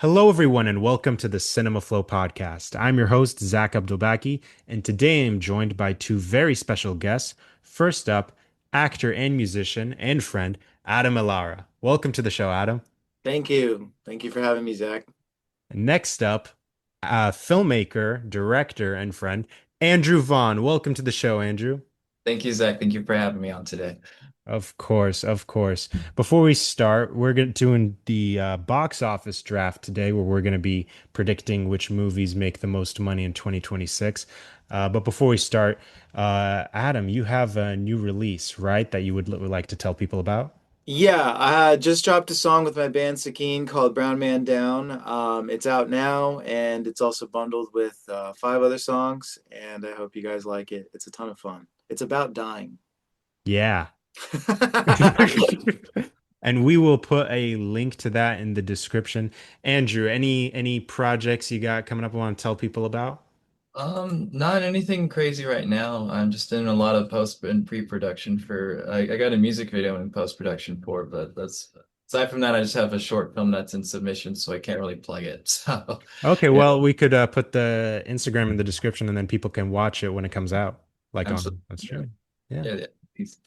Hello, everyone, and welcome to the Cinema Flow podcast. I'm your host, Zack Abdulbaki, and today I'm joined by two very special guests. First up, actor and musician and friend, Adam Elara. Welcome to the show, Adam. Thank you. Thank you for having me, Zach. Next up, filmmaker, director, and friend, Andrew Vaughan. Welcome to the show, Andrew. Thank you, Zach. Thank you for having me on today. Of course, of course. Before we start, we're doing the box office draft today, where we're going to be predicting which movies make the most money in 2026. But before we start, Adam, you have a new release, right, that you would like to tell people about? Yeah, I just dropped a song with my band Sikeen called Brown Man Down. It's out now and it's also bundled with five other songs, and I hope you guys like it. It's a ton of fun. It's about dying. Yeah. And we will put a link to that in the description. Andrew, any projects you got coming up you want to tell people about? Not anything crazy right now. I'm just in a lot of post and pre-production I got a music video in post-production for, but that's aside from that, I just have a short film that's in submission, so I can't really plug it. So Okay, yeah, well, we could put the Instagram in the description and then people can watch it when it comes out, like absolutely. on Yeah, streaming. Yeah, yeah, yeah. Peace.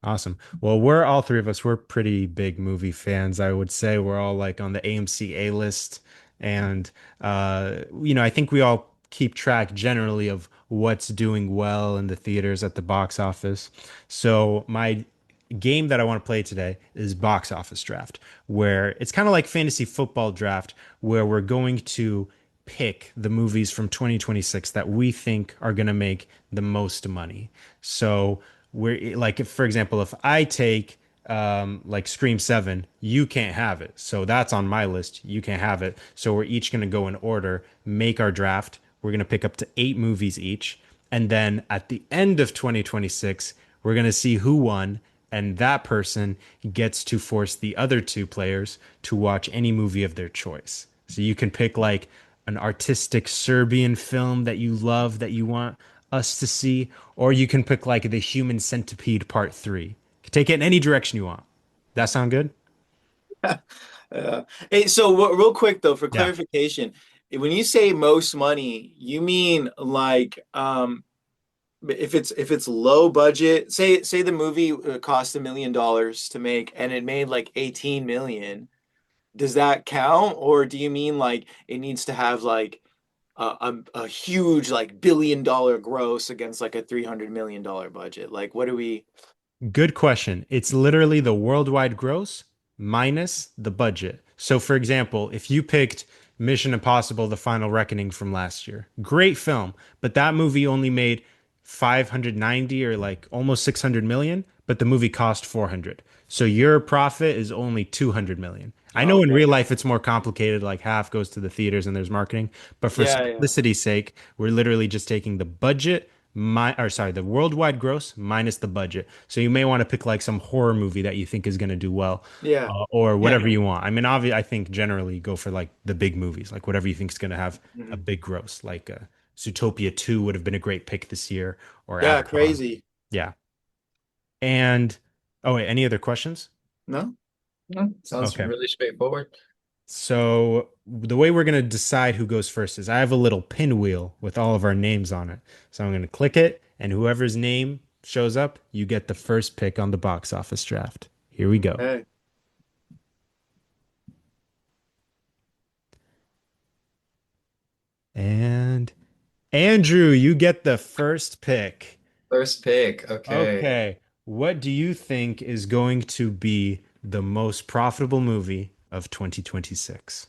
awesome. Well, we're all three of us, we're pretty big movie fans. I would say we're all like on the AMC A list. And I think we all keep track generally of what's doing well in the theaters at the box office. So my game that I want to play today is box office draft, where it's kind of like fantasy football draft, where we're going to pick the movies from 2026 that we think are going to make the most money. So we're like, if, for example, if I take like Scream 7, you can't have it. So that's on my list. You can't have it. So we're each going to go in order, make our draft. We're going to pick up to 8 movies each. And then at the end of 2026, we're going to see who won, and that person gets to force the other two players to watch any movie of their choice. So you can pick like an artistic Serbian film that you love that you want us to see, or you can pick like The Human Centipede Part 3. You can take it in any direction you want. That sound good? Hey, so real quick though, for Yeah. clarification, when you say most money, you mean like if it's low budget, say the movie cost $1 million to make and it made like 18 million. Does that count, or do you mean like it needs to have like a huge like $1 billion gross against like a $300 million budget? Like, what do we? Good question. It's literally the worldwide gross minus the budget. So, for example, if you picked Mission Impossible: The Final Reckoning from last year, great film, but that movie only made 590 or like almost 600 million, but the movie cost 400. So your profit is only 200 million. I Oh, know in okay. real life it's more complicated, like half goes to the theaters and there's marketing, but for Yeah, yeah. simplicity's sake, we're literally just taking the budget or sorry, the worldwide gross minus the budget. So you may want to pick like some horror movie that you think is going to do well, Yeah. or Yeah. whatever you want. I mean, obviously, I think generally go for like the big movies, like whatever you think is going to have a Mhm. big gross. Like Zootopia 2 would have been a great pick this year, or Yeah, Avatar. crazy. Yeah. And oh wait, any other questions? No? No, sounds Okay. really straightforward. So the way we're going to decide who goes first is I have a little pinwheel with all of our names on it. So I'm going to click it, and whoever's name shows up, you get the first pick on the box office draft. Here we go. Okay. And Andrew, you get the first pick. First pick. Okay. Okay. What do you think is going to be the most profitable movie of 2026?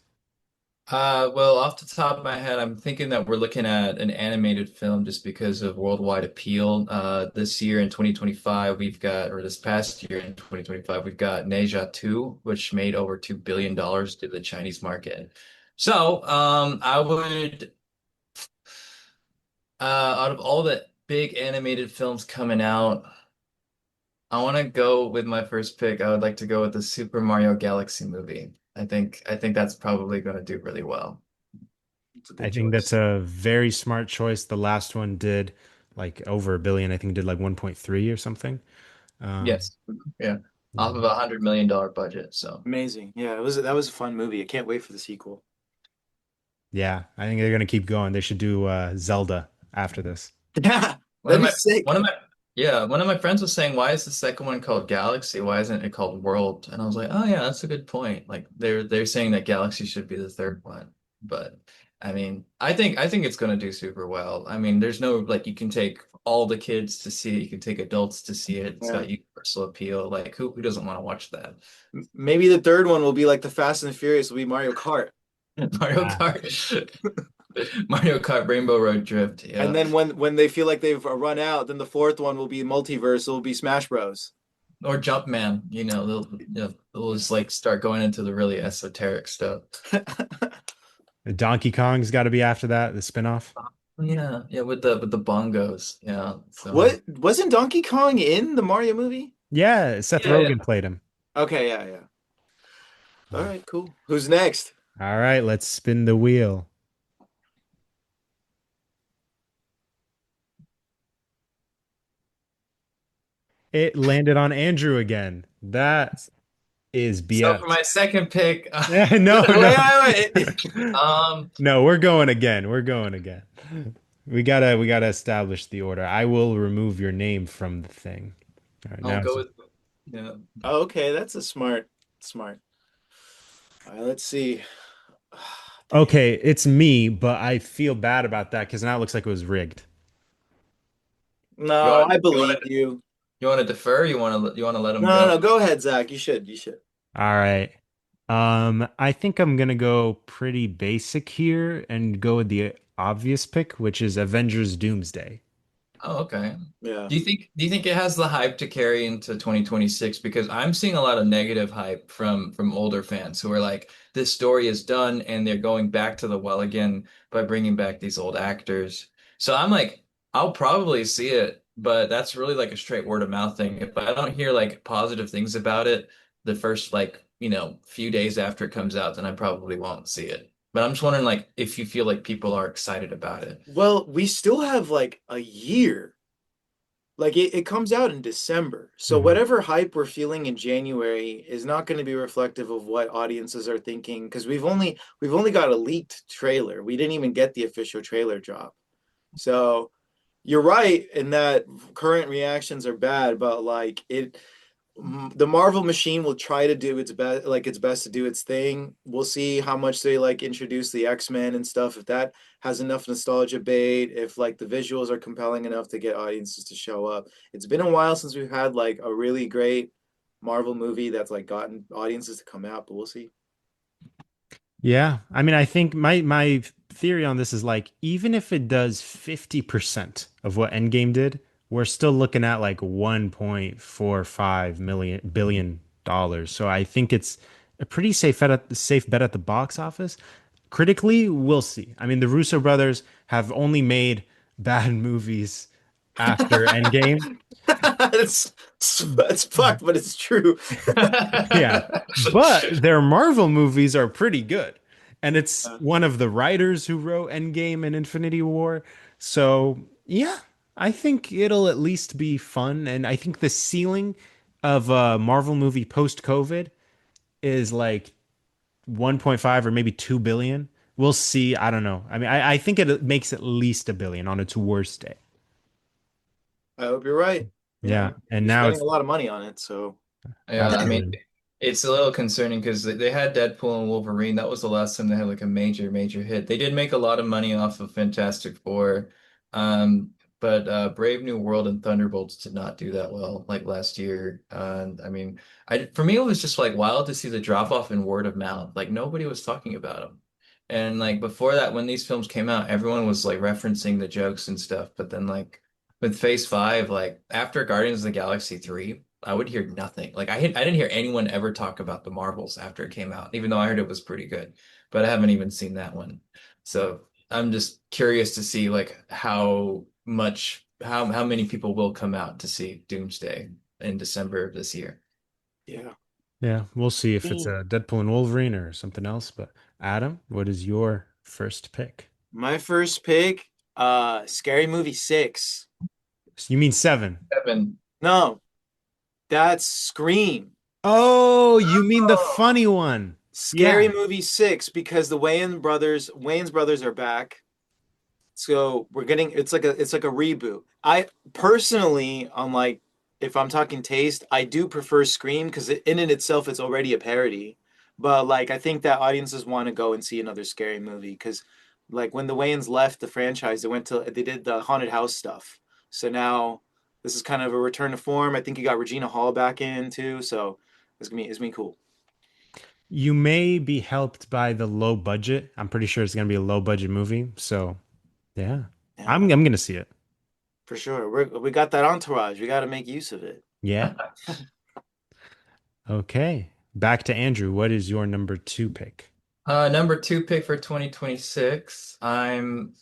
Well, off the top of my head, I'm thinking that we're looking at an animated film just because of worldwide appeal. This year in 2025, or this past year in 2025, we've got Neja 2, which made over $2 billion to the Chinese market. So, I would, out of all the big animated films coming out, I want to go with my first pick. I would like to go with the Super Mario Galaxy movie. I think that's probably going to do really well. It's a I good think that's choice. a very smart choice. The last one did like over a billion. I think it did like 1.3 or something. Um, Yes. Yeah. yeah. Off of $100 million budget. So Amazing. Yeah, that was a fun movie. I can't wait for the sequel. Yeah, I think they're gonna keep going. They should do Zelda after this. Yeah, One that'd of be my sick. one of my yeah, one of my friends was saying, why is the second one called Galaxy? Why isn't it called World? And I was like, oh yeah, that's a good point. Like they're saying that Galaxy should be the third one. But I mean, I think it's gonna do super well. I mean, there's no like you can take all the kids to see it, you can take adults to see it. It's Yeah. got universal appeal. Like who doesn't want to watch that? Maybe the third one will be like the Fast and the Furious will be Mario Kart. Mario Ah. Kart. Mario Kart Rainbow Road Drift. And Yeah. then when they feel like they've run out, then the fourth one will be multiverse. It will be Smash Bros. Or Jumpman, they'll just like start going into the really esoteric stuff. Donkey Kong's got to be after that, the spinoff. Yeah, yeah, with the bongos. Yeah. So What wasn't Donkey Kong in the Mario movie? Yeah, Seth yeah, yeah. Rogen played him. Okay, yeah, yeah. All Uh, right, cool. Who's next? all right, let's spin the wheel. It landed on Andrew again. That is So for BS. my second pick, No, Wait, no. wait, wait. No, we're going again. We're going again. We gotta establish the order. I will remove your name from the thing. All right, I'll now go with yeah. Oh, okay, that's a smart. All right, let's see. Dang. okay, it's me, but I feel bad about that because now it looks like it was rigged. You No, want I you believe want to you. you want to defer? You want to let him No, go? no, go ahead, Zach. You should. You should. All right. I think I'm gonna go pretty basic here and go with the obvious pick, which is Avengers Doomsday. Oh, okay. Yeah. Do you think it has the hype to carry into 2026? Because I'm seeing a lot of negative hype from older fans who are like, this story is done and they're going back to the well again by bringing back these old actors. So I'm like, I'll probably see it, but that's really like a straight word of mouth thing. If I don't hear like positive things about it the first like, few days after it comes out, then I probably won't see it. But I'm just wondering like if you feel like people are excited about it. Well, we still have like a year. Like it comes out in December. So Mhm. whatever hype we're feeling in January is not going to be reflective of what audiences are thinking because we've only got a leaked trailer. We didn't even get the official trailer drop. So you're right in that current reactions are bad, but like the Marvel machine will try to do its best to do its thing. We'll see how much they like introduce the X-Men and stuff. If that has enough nostalgia bait, if like the visuals are compelling enough to get audiences to show up. It's been a while since we've had like a really great Marvel movie that's like gotten audiences to come out, but we'll see. Yeah, I mean, I think my theory on this is like even if it does 50% of what Endgame did, we're still looking at like 1.45 billion dollars. So I think it's a pretty safe bet at the box office. Critically, we'll see. I mean, the Russo brothers have only made bad movies after Endgame. That's that's fucked, but it's true. Yeah. But their Marvel movies are pretty good. And it's one of the writers who wrote Endgame and Infinity War. So, yeah, I think it'll at least be fun. And I think the ceiling of a Marvel movie post-COVID is like 1.5 or maybe 2 billion. We'll see. I don't know. I mean, I think it makes at least a billion on its worst day. I hope you're right. You Yeah. know, And you're now spending it's a lot of money on it, so Yeah, I mean, absolutely. it's a little concerning because they had Deadpool and Wolverine. That was the last time they had like a major hit. They did make a lot of money off of Fantastic Four, but Brave New World and Thunderbolts did not do that well like last year. I mean, for me it was just like wild to see the drop off in word of mouth. Like nobody was talking about them, and like before that, when these films came out, everyone was like referencing the jokes and stuff. But then like with Phase Five, like after Guardians of the Galaxy 3. I would hear nothing. Like I didn't hear anyone ever talk about the Marvels after it came out, even though I heard it was pretty good. But I haven't even seen that one. So I'm just curious to see like how many people will come out to see Doomsday in December of this year. yeah. Yeah, we'll see if it's Cool. a Deadpool and Wolverine or something else. But Adam, what is your first pick? My first pick, Scary Movie 6. You mean seven? Evan. No, that's Scream. Oh, you mean the Oh. funny one. Scary Yeah. Movie 6 because the Wayans brothers are back. So we're getting it's like a reboot. I personally, on like if I'm talking taste, I do prefer Scream because in and itself it's already a parody. But like I think that audiences want to go and see another scary movie because like when the Wayans left the franchise, they did the haunted house stuff. So now this is kind of a return to form. I think you got Regina Hall back in too, so it's gonna be cool. You may be helped by the low budget. I'm pretty sure it's gonna be a low budget movie. So yeah. Yeah, I'm gonna see it. for sure. We got that entourage. We got to make use of it. Yeah. Okay. Back to Andrew. What is your number two pick? Number two pick for 2026. I'm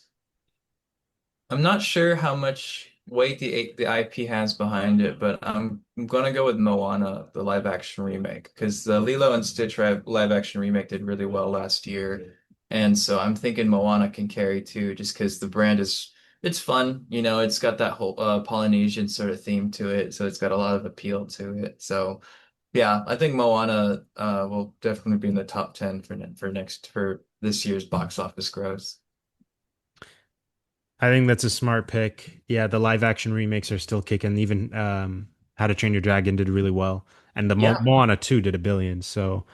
not sure how much weight the IP has behind it, but I'm gonna go with Moana, the live action remake, because the Lilo and Stitch live action remake did really well last year, and so I'm thinking Moana can carry too, just because the brand is it's fun, it's got that whole Polynesian sort of theme to it, so it's got a lot of appeal to it. So yeah, I think Moana will definitely be in the top 10 for this year's box office gross. I think that's a smart pick. Yeah, the live action remakes are still kicking. Even How to Train Your Dragon did really well, and the Yeah. Moana 2 did 1 billion. So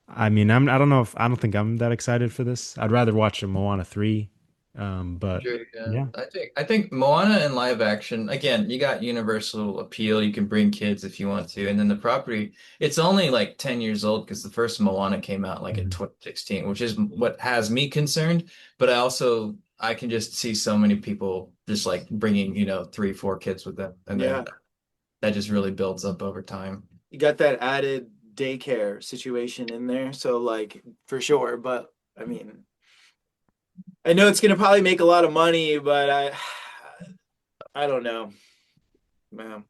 I mean, I don't think I'm that excited for this. I'd rather watch a Moana 3. But Sure, yeah. yeah. I think Moana and live action, again, you got universal appeal. You can bring kids if you want to. And then the property, it's only like 10 years old because the first Moana came out like in Mhm. 2016, which is what has me concerned. But I can just see so many people just like bringing, three, four kids with them. And then Yeah. that just really builds up over time. You got that added daycare situation in there, so like for sure. But I mean, I know it's gonna probably make a lot of money, but I don't know, man.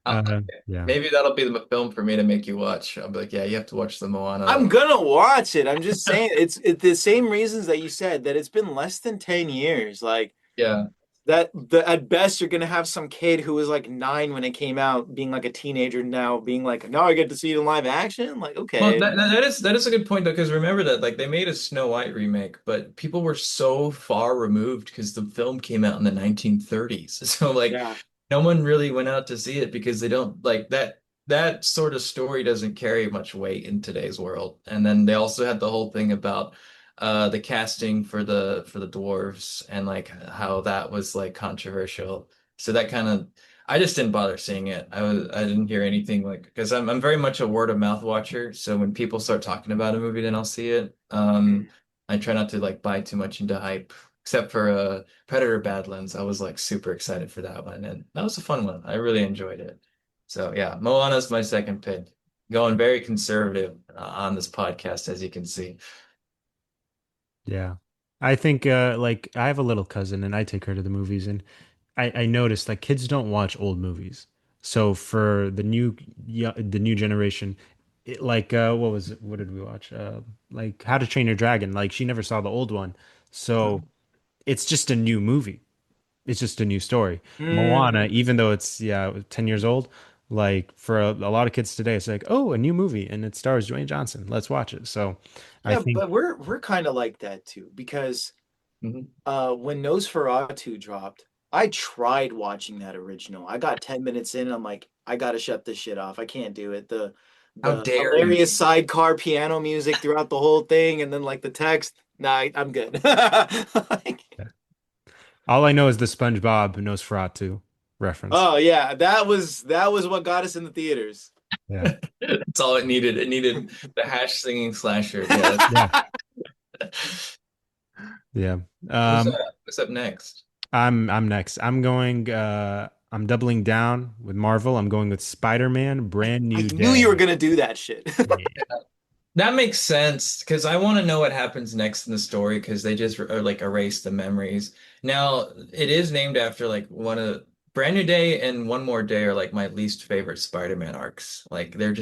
Uh, Yeah. Maybe that'll be the film for me to make you watch. I'll be like, yeah, you have to watch the I'm Moana. gonna watch it. I'm just saying it's the same reasons that you said that it's been less than 10 years. Like Yeah. at best you're gonna have some kid who was like 9 when it came out, being like a teenager now, being like, now I get to see it in live action. Like, Well, okay, that is a good point though, because remember that like they made a Snow White remake, but people were so far removed because the film came out in the 1930s. So like yeah, no one really went out to see it because they don't like that sort of story doesn't carry much weight in today's world. And then they also had the whole thing about the casting for the dwarves and like how that was like controversial. So that kind of I just didn't bother seeing it. I didn't hear anything like because I'm very much a word of mouth watcher. So when people start talking about a movie, then I'll see it. I try not to like buy too much into hype, except for Predator Badlands. I was like super excited for that one, and that was a fun one. I really enjoyed it. So yeah, Moana's my second pick. Going very conservative on this podcast, as you can see. Yeah. I think like I have a little cousin and I take her to the movies, and I noticed like kids don't watch old movies. So for the new generation, like what was it? What did we watch? Like How to Train Your Dragon. Like she never saw the old one. So it's just a new movie. It's just a new story. Moana, mm, even though it's 10 years old, like for a lot of kids today, it's like, oh, a new movie and it stars Dwayne Johnson. Let's watch it. So I yeah, think but we're kind of like that too because Mhm. when Nosferatu dropped, I tried watching that original. I got 10 minutes in and I'm like, I gotta shut this shit off. I can't do it. The How the dare you? hilarious sidecar piano music throughout the whole thing and then like the text. Nah, I'm good. Like, all I know is the SpongeBob Nosferatu reference. oh yeah, that was what got us in the theaters. Yeah. That's all it needed. It needed the hash singing slasher. Yeah. Yeah. Yeah. Who's Um, what's up next? I'm next. I'm doubling down with Marvel. I'm going with Spider-Man, Brand I New knew you were Day. gonna do that shit. Yeah. That makes sense because I want to know what happens next in the story because they just like erase the memories. Now, it is named after like one of Brand New Day and One More Day are like my least favorite Spider-Man arcs. Like they're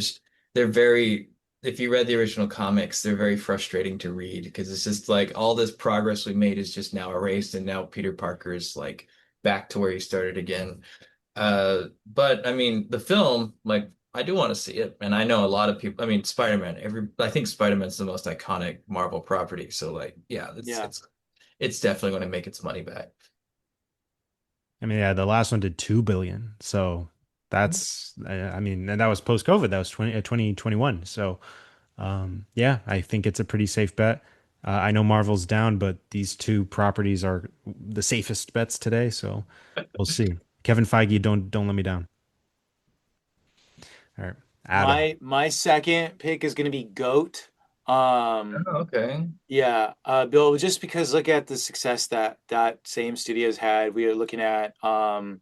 very if you read the original comics, they're very frustrating to read because it's just like all this progress we made is just now erased and now Peter Parker is like back to where he started again. But I mean, the film, like I do want to see it, and I know a lot of people. I mean, Spider-Man. I think Spider-Man's the most iconic Marvel property. So, like, yeah, Yeah. it's definitely going to make its money back. I mean, yeah, the last one did 2 billion. So that's, I mean, and that was post COVID. That was 2021. So, yeah, I think it's a pretty safe bet. I know Marvel's down, but these two properties are the safest bets today. So we'll see. Kevin Feige, don't let me down. All right, Adam. My second pick is gonna be GOAT. Um, Oh, okay. yeah, Bill, just because look at the success that that same studios had. We are looking at the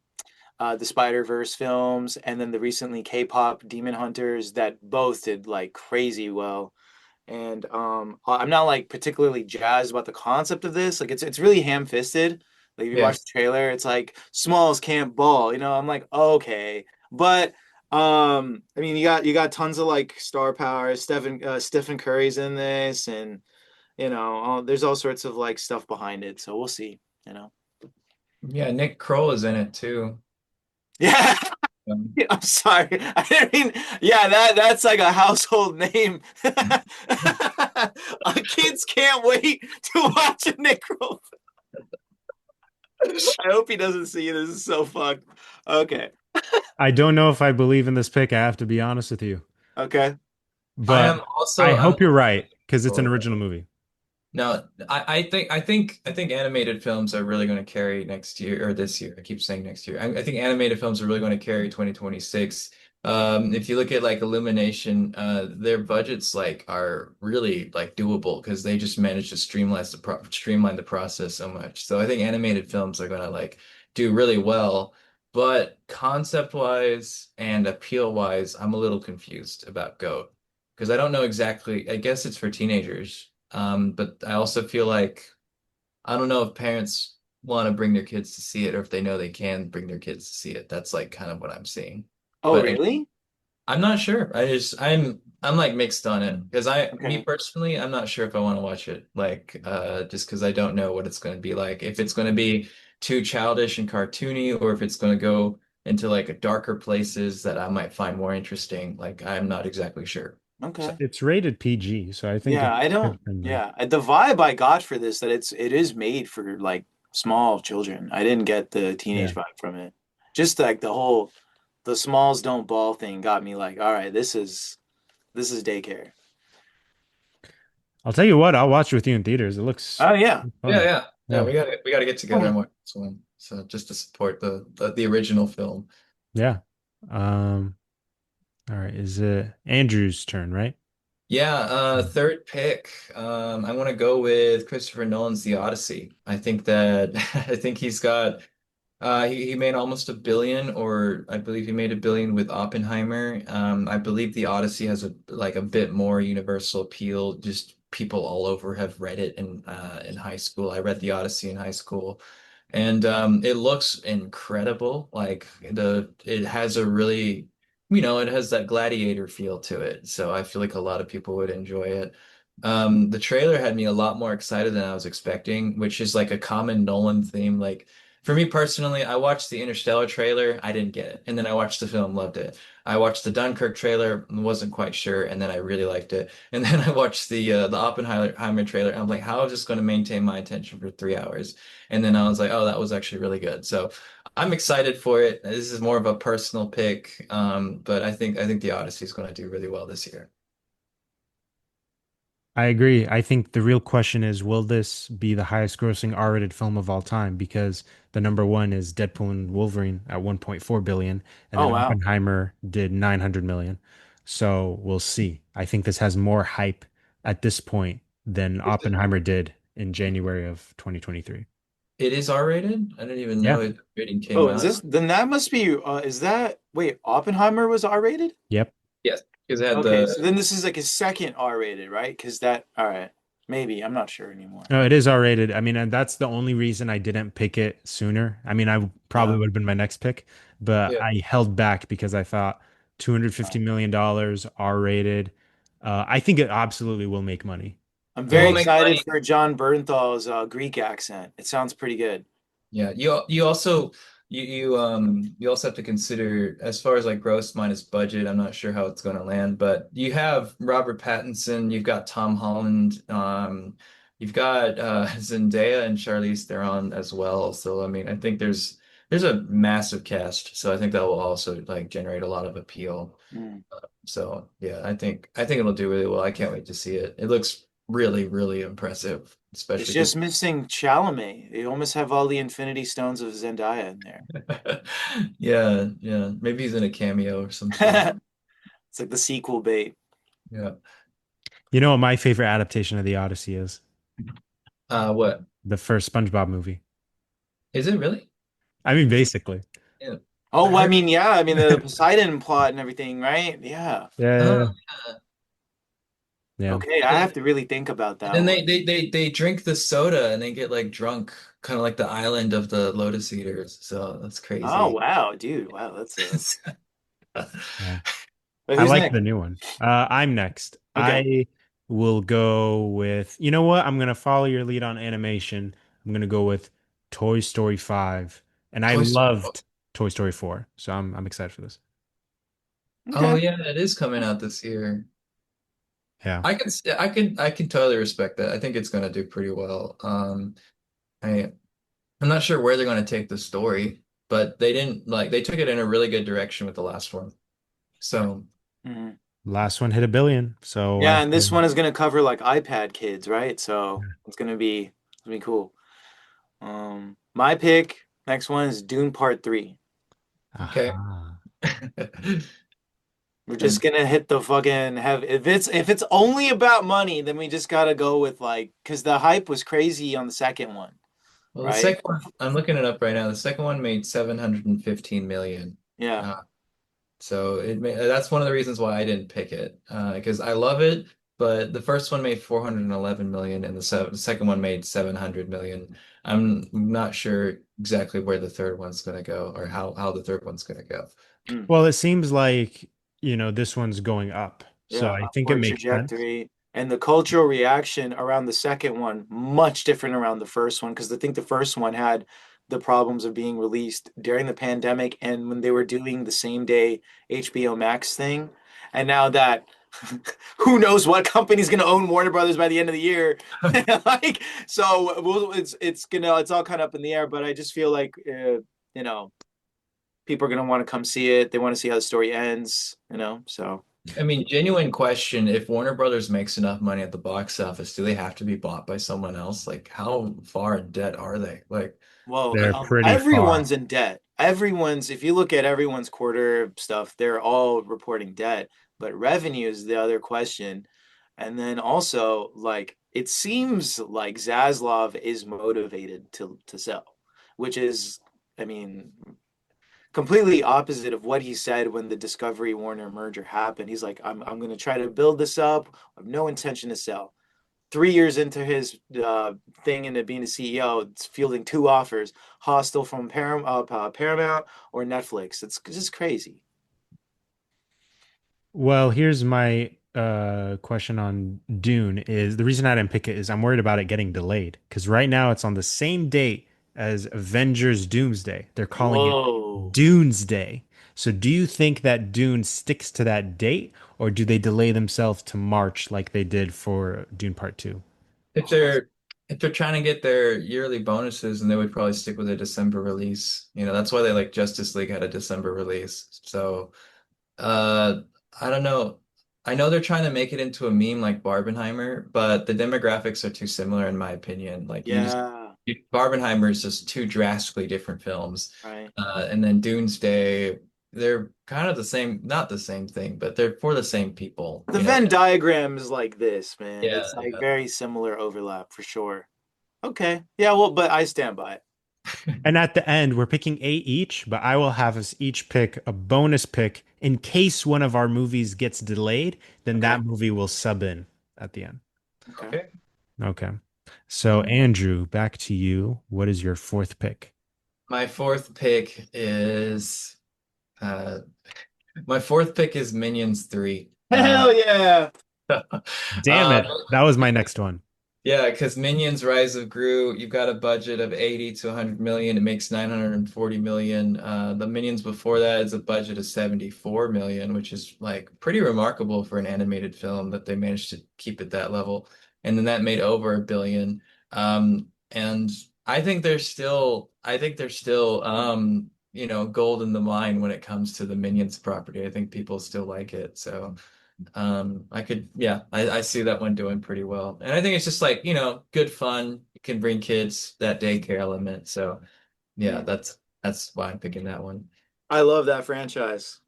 Spider-Verse films and then the recently K-pop Demon Hunters that both did like crazy well. And I'm not like particularly jazzed about the concept of this. Like it's really ham-fisted. Like if you Yeah. watch the trailer, it's like Smalls can't ball. You know, I'm like, okay. But I mean you got tons of like star power. Stephen Curry's in this and you know, there's all sorts of like stuff behind it. So we'll see, you know. Yeah, Nick Kroll is in it too. Yeah. Um, I'm sorry. I mean, yeah, that's like a household name. Kids can't wait to watch a Necro. I hope he doesn't see this. Is so fucked. Okay. I don't know if I believe in this pick. I have to be honest with you, Okay. I but am I also I'm hope you're right because it's an also original movie. No, I think animated films are really going to carry next year or this year. I keep saying next year. I think animated films are really going to carry 2026. If you look at like Illumination, their budgets like are really like doable because they just managed to streamline the process so much. So I think animated films are going to like do really well. But concept wise and appeal wise, I'm a little confused about Goat because I don't know exactly. I guess it's for teenagers. But I also feel like I don't know if parents want to bring their kids to see it or if they know they can bring their kids to see it. That's like kind of what I'm seeing. Oh, But really? I'm not sure. I'm like mixed on it because me Okay. personally, I'm not sure if I want to watch it. Like just because I don't know what it's going to be like. If it's going to be too childish and cartoony or if it's going to go into like darker places that I might find more interesting. Like I'm not exactly sure. So Okay. It's rated PG, so I think Yeah, it's I don't. kid friendly. Yeah, the vibe I got for this that it is made for like small children. I didn't get the teenage Yeah. vibe from it. Just like the smalls don't ball thing got me like, all right, this is daycare. I'll tell you what, I'll watch it with you in theaters. It looks Oh yeah. yeah, fun. yeah. Yeah, Yeah. we gotta get together and watch this one. So just to support the original film. Yeah. Um, all right. Is it Andrew's turn, right? Yeah, third pick. I want to go with Christopher Nolan's The Odyssey. I think that I think he's got he made almost a billion, or I believe he made a billion with Oppenheimer. I believe The Odyssey has a like a bit more universal appeal. Just people all over have read it in high school. I read The Odyssey in high school, and it looks incredible. Like it has a really, it has that gladiator feel to it. So I feel like a lot of people would enjoy it. The trailer had me a lot more excited than I was expecting, which is like a common Nolan theme. Like for me personally, I watched the Interstellar trailer, I didn't get it. And then I watched the film, loved it. I watched the Dunkirk trailer, wasn't quite sure, and then I really liked it. And then I watched the Oppenheimer trailer, and I'm like, how is this going to maintain my attention for 3 hours? And then I was like, oh, that was actually really good. So I'm excited for it. This is more of a personal pick, but I think the Odyssey is going to do really well this year. I agree. I think the real question is, will this be the highest grossing R-rated film of all time? Because the number one is Deadpool and Wolverine at 1.4 billion, and Oh then wow. Oppenheimer did 900 million. So we'll see. I think this has more hype at this point than Is it? Oppenheimer did in January of 2023. It is R-rated? I didn't even know Yeah. it rating came Oh, is out. this then that must be is that wait, Oppenheimer was R-rated? Yep. Yes, because it had Okay, so the then this is like a second R-rated, right? Because that all right. Maybe. I'm not sure anymore. No, it is R-rated. I mean, and that's the only reason I didn't pick it sooner. I mean, I probably Yeah. would have been my next pick, but yeah. I held back because I thought $250 million R-rated. I think it absolutely will make money. I'm It very will make excited money. for John Bernthal's Greek accent. It sounds pretty good. Yeah, you also you also have to consider as far as like gross minus budget. I'm not sure how it's going to land, but you have Robert Pattinson, you've got Tom Holland, you've got Zendaya and Charlize Theron as well. So I mean, I think there's a massive cast, so I think that will also like generate a lot of appeal. Mm. So yeah, I think it'll do really well. I can't wait to see it. It looks really, really impressive, It's especially just because missing Chalamet. You almost have all the Infinity Stones of Zendaya in there. yeah, yeah. Maybe he's in a cameo or some sort. It's like the sequel bait. Yeah. You know what my favorite adaptation of the Odyssey is? What? The first SpongeBob movie. Is it really? I mean, basically. Yeah. Oh, I well, I heard. mean, yeah, I mean the Poseidon plot and everything, right? Yeah. Oh, Yeah, yeah. yeah. Okay, I have to really think about And that then one. they drink the soda and they get like drunk, kind of like the island of the Lotus Eaters. So that's Oh, crazy. wow, dude. Wow, that's a. Yeah. But I who's like next? the new one. I'm next. Okay. I will go with, you know what? I'm gonna follow your lead on animation. I'm gonna go with Toy Story 5. And I Toy Story. loved Toy Story 4. So I'm excited for this. Oh Okay. yeah, it is coming out this year. Yeah. I can totally respect that. I think it's gonna do pretty well. I I'm not sure where they're gonna take the story, but they didn't like they took it in a really good direction with the last one. So Mhm. Last one hit a billion. So Yeah, I and this said, one is gonna cover like iPad kids, right? So it's gonna be cool. My pick, next one is Dune Part 3. okay. aha. We're just And gonna hit the fucking have if it's only about money, then we just gotta go with like because the hype was crazy on the second one, well, the right? second one, I'm looking it up right now. The second one made 715 million. Yeah. Uh, So that's one of the reasons why I didn't pick it because I love it, but the first one made 411 million and the second one made 700 million. I'm not sure exactly where the third one's going to go or how the third one's going to go. Mm. Well, it seems like, this one's going up. So Yeah, I think it upward makes sense. trajectory. And the cultural reaction around the second one, much different around the first one, because I think the first one had the problems of being released during the pandemic and when they were doing the same day HBO Max thing. And now that who knows what company's gonna own Warner Brothers by the end of the year. Like, so it's all kind of up in the air, but I just feel like you know, people are gonna want to come see it. They want to see how the story ends. So I mean, genuine question, if Warner Brothers makes enough money at the box office, do they have to be bought by someone else? Like, how far in debt are they? Like, well, They're pretty far. everyone's in debt. If you look at everyone's quarter stuff, they're all reporting debt. But revenue is the other question. And then also, like, it seems like Zaslav is motivated to sell, which is, I mean, completely opposite of what he said when the Discovery Warner merger happened. He's like, I'm going to try to build this up. I have no intention to sell. 3 years into his thing into being a CEO, it's fielding two offers: Hostile from Paramount or Netflix. It's just crazy. Well, here's my question on Dune is the reason I didn't pick it is I'm worried about it getting delayed because right now it's on the same date as Avengers Doomsday. They're calling it Whoa. Doomsday. So do you think that Dune sticks to that date or do they delay themselves to March like they did for Dune Part 2? if Oh, that's they're if they're trying to get their yearly bonuses, and they would probably stick with a December release. That's why they like Justice League had a December release. So Uh, I don't know. I know they're trying to make it into a meme like Barbenheimer, but the demographics are too similar in my opinion. Like yeah, Barbenheimer is just two drastically different films. right. And then Doomsday, they're kind of the same, not the same thing, but they're for the same people, The Venn diagram is like this, man. Yeah, It's like yeah. very similar overlap for sure. Okay. Yeah, well, but I stand by it. And at the end, we're picking eight each, but I will have us each pick a bonus pick in case one of our movies gets delayed, then Okay. that movie will sub in at the end. Okay. Okay. Okay. So, Andrew, back to you. What is your fourth pick? My fourth pick is uh my fourth pick is Minions 3. Hell yeah. Damn it. That was my yeah, next one. Yeah, because Minions Rise of Gru, you've got a budget of 80 to 100 million. It makes 940 million. The Minions before that is a budget of 74 million, which is like pretty remarkable for an animated film that they managed to keep at that level. And then that made over a billion. And I think they're still gold in the mine when it comes to the Minions property. I think people still like it. So I see that one doing pretty well. And I think it's just like, good fun. You can bring kids that daycare element. So yeah, Mm. that's why I'm picking that one. I love that franchise.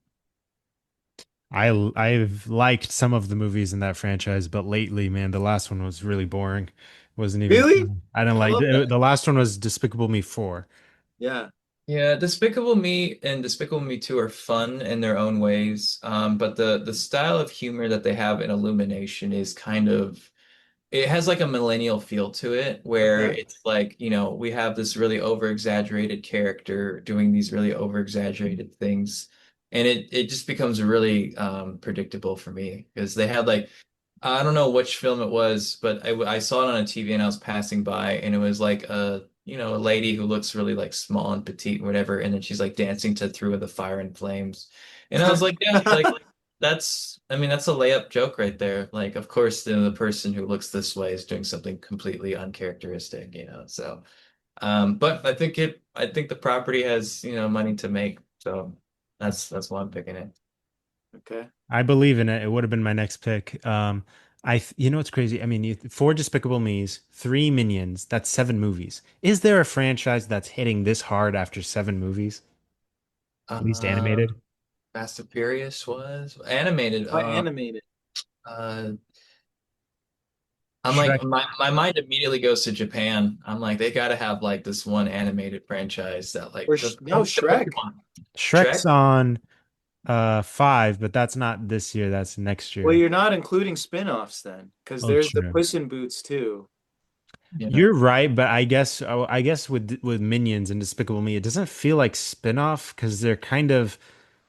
I've liked some of the movies in that franchise, but lately, man, the last one was really boring. Wasn't even Really? fun. I didn't I like love it. that. The last one was Despicable Me 4. Yeah. Yeah, Despicable Me and Despicable Me 2 are fun in their own ways. But the style of humor that they have in Illumination is kind of it has like a millennial feel to it where Okay. it's like, we have this really over exaggerated character doing these really over exaggerated things. And it just becomes really predictable for me because they had like, I don't know which film it was, but I saw it on a TV and I was passing by and it was like a lady who looks really like small and petite and whatever. And then she's like dancing to Through the Fire and Flames. And I was like, yeah, like I mean, that's a layup joke right there. Like, of course, the person who looks this way is doing something completely uncharacteristic. So, but I think the property has, money to make. So that's why I'm picking it. Okay. I believe in it. It would have been my next pick. You know what's crazy? I mean, four Despicable Me's, three Minions. That's seven movies. Is there a franchise that's hitting this hard after seven movies? At least animated. Um, Fast and Furious was animated. I animated. Uh, I'm like Shrek. my mind immediately goes to Japan. I'm like they got to have like this one animated franchise that Or like no, the Shrek. Pokemon. Shrek's Shrek? on five, but that's not this year. That's next Well, year. you're not including spin-offs then, because Oh, there's the true. Puss in Boots too. Yeah. You're right, but I guess with Minions and Despicable Me, it doesn't feel like spin-off because they're kind of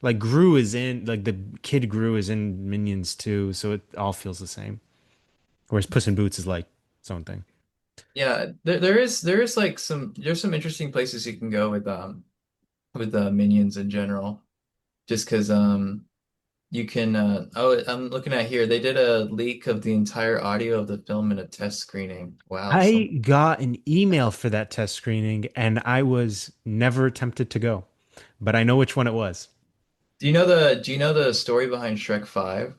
like Gru is in like the kid Gru is in Minions too, so it all feels the same. Whereas Puss in Boots is like its own thing. Yeah, there is like there's some interesting places you can go with minions in general. Just because you can I'm looking at here they did a leak of the entire audio of the film in a test screening. Wow, so I got an email for that test screening and I was never tempted to go, but I know which one it was. do you know the story behind Shrek 5?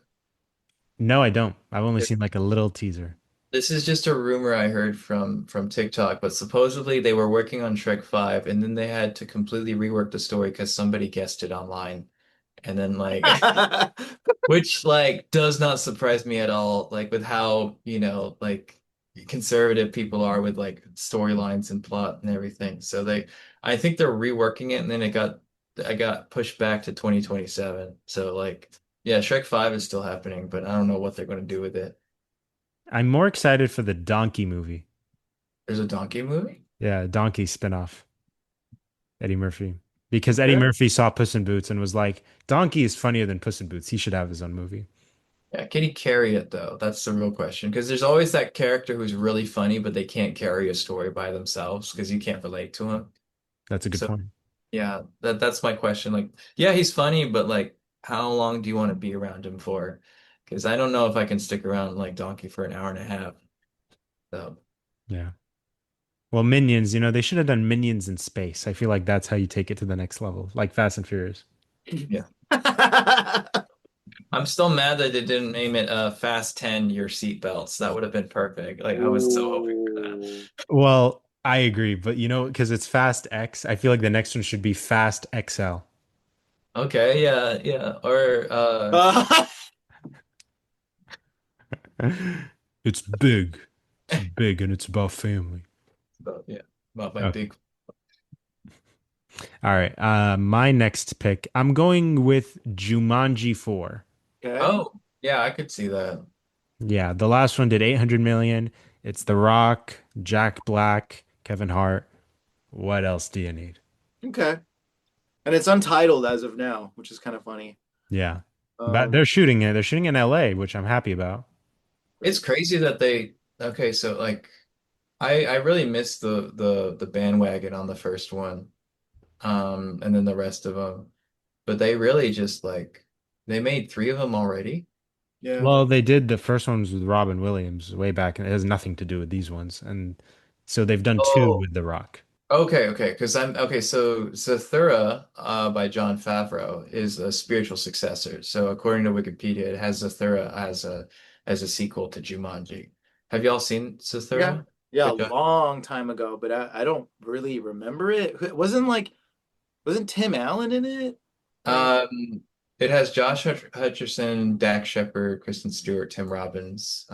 No, I don't. I've only seen like a little teaser. This is just a rumor I heard from TikTok, but supposedly they were working on Shrek 5 and then they had to completely rework the story because somebody guessed it online. And then like which like does not surprise me at all, like with how, like conservative people are with like storylines and plot and everything. So I think they're reworking it and then I got pushed back to 2027. So like yeah, Shrek 5 is still happening, but I don't know what they're going to do with it. I'm more excited for the Donkey movie. There's a donkey movie? Yeah, Donkey spinoff. Eddie Murphy. Because Eddie Okay. Murphy saw Puss in Boots and was like, Donkey is funnier than Puss in Boots. He should have his own movie. Yeah, can he carry it though? That's the real question. Because there's always that character who's really funny, but they can't carry a story by themselves because you can't relate to him. That's a good So point. yeah, that's my question. Like, yeah, he's funny, but like, how long do you want to be around him for? Because I don't know if I can stick around like Donkey for an hour and a half. So Yeah. Well, Minions, they should have done Minions in space. I feel like that's how you take it to the next level, like Fast and Furious. yeah, I'm still mad that they didn't name it Fast 10 Your Seatbelts. That would have been perfect. Like, I was so hoping for that. Ooh. Well, I agree, but because it's Fast X, I feel like the next one should be Fast XL. Okay, yeah, yeah. Or Uh, It's big. It's big and it's about family. yeah, about my Okay. big. All right. My next pick, I'm going with Jumanji 4. okay. Oh, yeah, I could see that. Yeah, the last one did 800 million. It's The Rock, Jack Black, Kevin Hart. What else do you need? Okay. And it's untitled as of now, which is kind of funny. Yeah. But Um, they're shooting it. They're shooting in LA, which I'm happy about. It's crazy that okay, so like I really missed the bandwagon on the first one, and then the rest of them. But they really just like they made three of them already. Yeah. Well, they did the first ones with Robin Williams way back, and it has nothing to do with these ones. And so they've done two Oh, with The Rock. okay. Because I'm okay. So Zathura, by Jon Favreau, is a spiritual successor. So according to Wikipedia, it has Zathura as a sequel to Jumanji. Have y'all seen Yeah. Zathura Yeah, a with John? long time ago, but I don't really remember it. Wasn't Tim Allen in it? Like, Um, it has Josh Hutcherson, Dak Shepard, Kristen Stewart, Tim Robbins.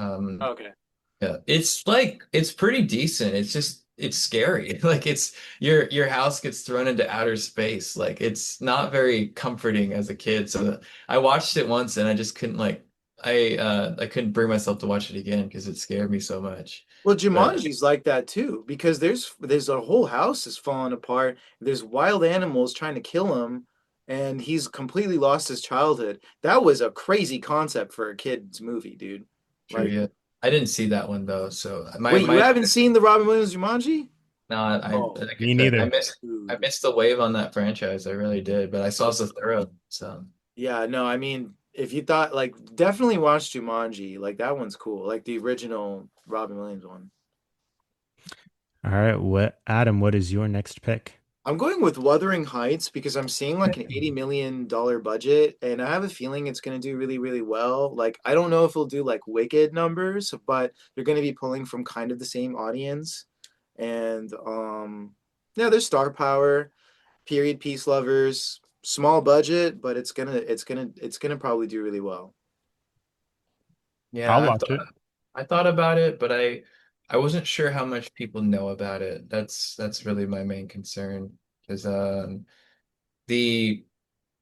okay. Yeah, it's like it's pretty decent. It's just it's scary. Like it's your house gets thrown into outer space. Like it's not very comforting as a kid. So I watched it once and I just couldn't like I couldn't bring myself to watch it again because it scared me so much. Well, But Jumanji's like that too, because there's a whole house is falling apart. There's wild animals trying to kill him, and he's completely lost his childhood. That was a crazy concept for a kid's movie, dude. true, Like, yeah. I didn't see that one though. So my wait, you my haven't seen the Robin Williams Jumanji? no, I Oh, like I Me said, neither. I dude. missed the wave on that franchise. I really did. But I saw Zathura. So Yeah, no, I mean, if you thought like definitely watch Jumanji. Like that one's cool. Like the original Robin Williams one. All right, what Adam, what is your next pick? I'm going with Wuthering Heights because I'm seeing like an $80 million budget, and I have a feeling it's going to do really, really well. Like, I don't know if it'll do like Wicked numbers, but they're going to be pulling from kind of the same audience. And yeah, there's star power, period piece lovers, small budget, but it's gonna probably do really well. yeah, I'll watch it. I thought about it, but I wasn't sure how much people know about it. That's really my main concern because the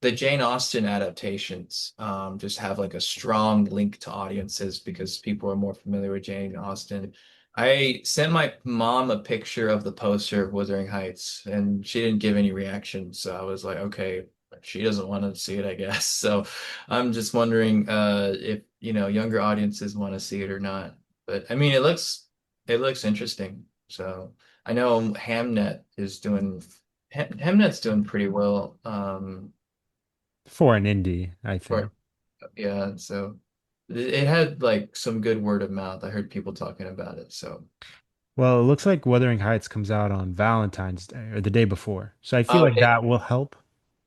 the Jane Austen adaptations just have like a strong link to audiences because people are more familiar with Jane Austen. I sent my mom a picture of the poster of Wuthering Heights, and she didn't give any reaction. So I was like, okay, she doesn't want to see it, I guess. So I'm just wondering if younger audiences want to see it or not. But I mean, it looks interesting. So I know Hamnet's doing pretty well. For an indie, I For think. Yeah, so it had like some good word of mouth. I heard people talking about it. So, Well, it looks like Wuthering Heights comes out on Valentine's Day or the day before. So I feel oh, like that will help.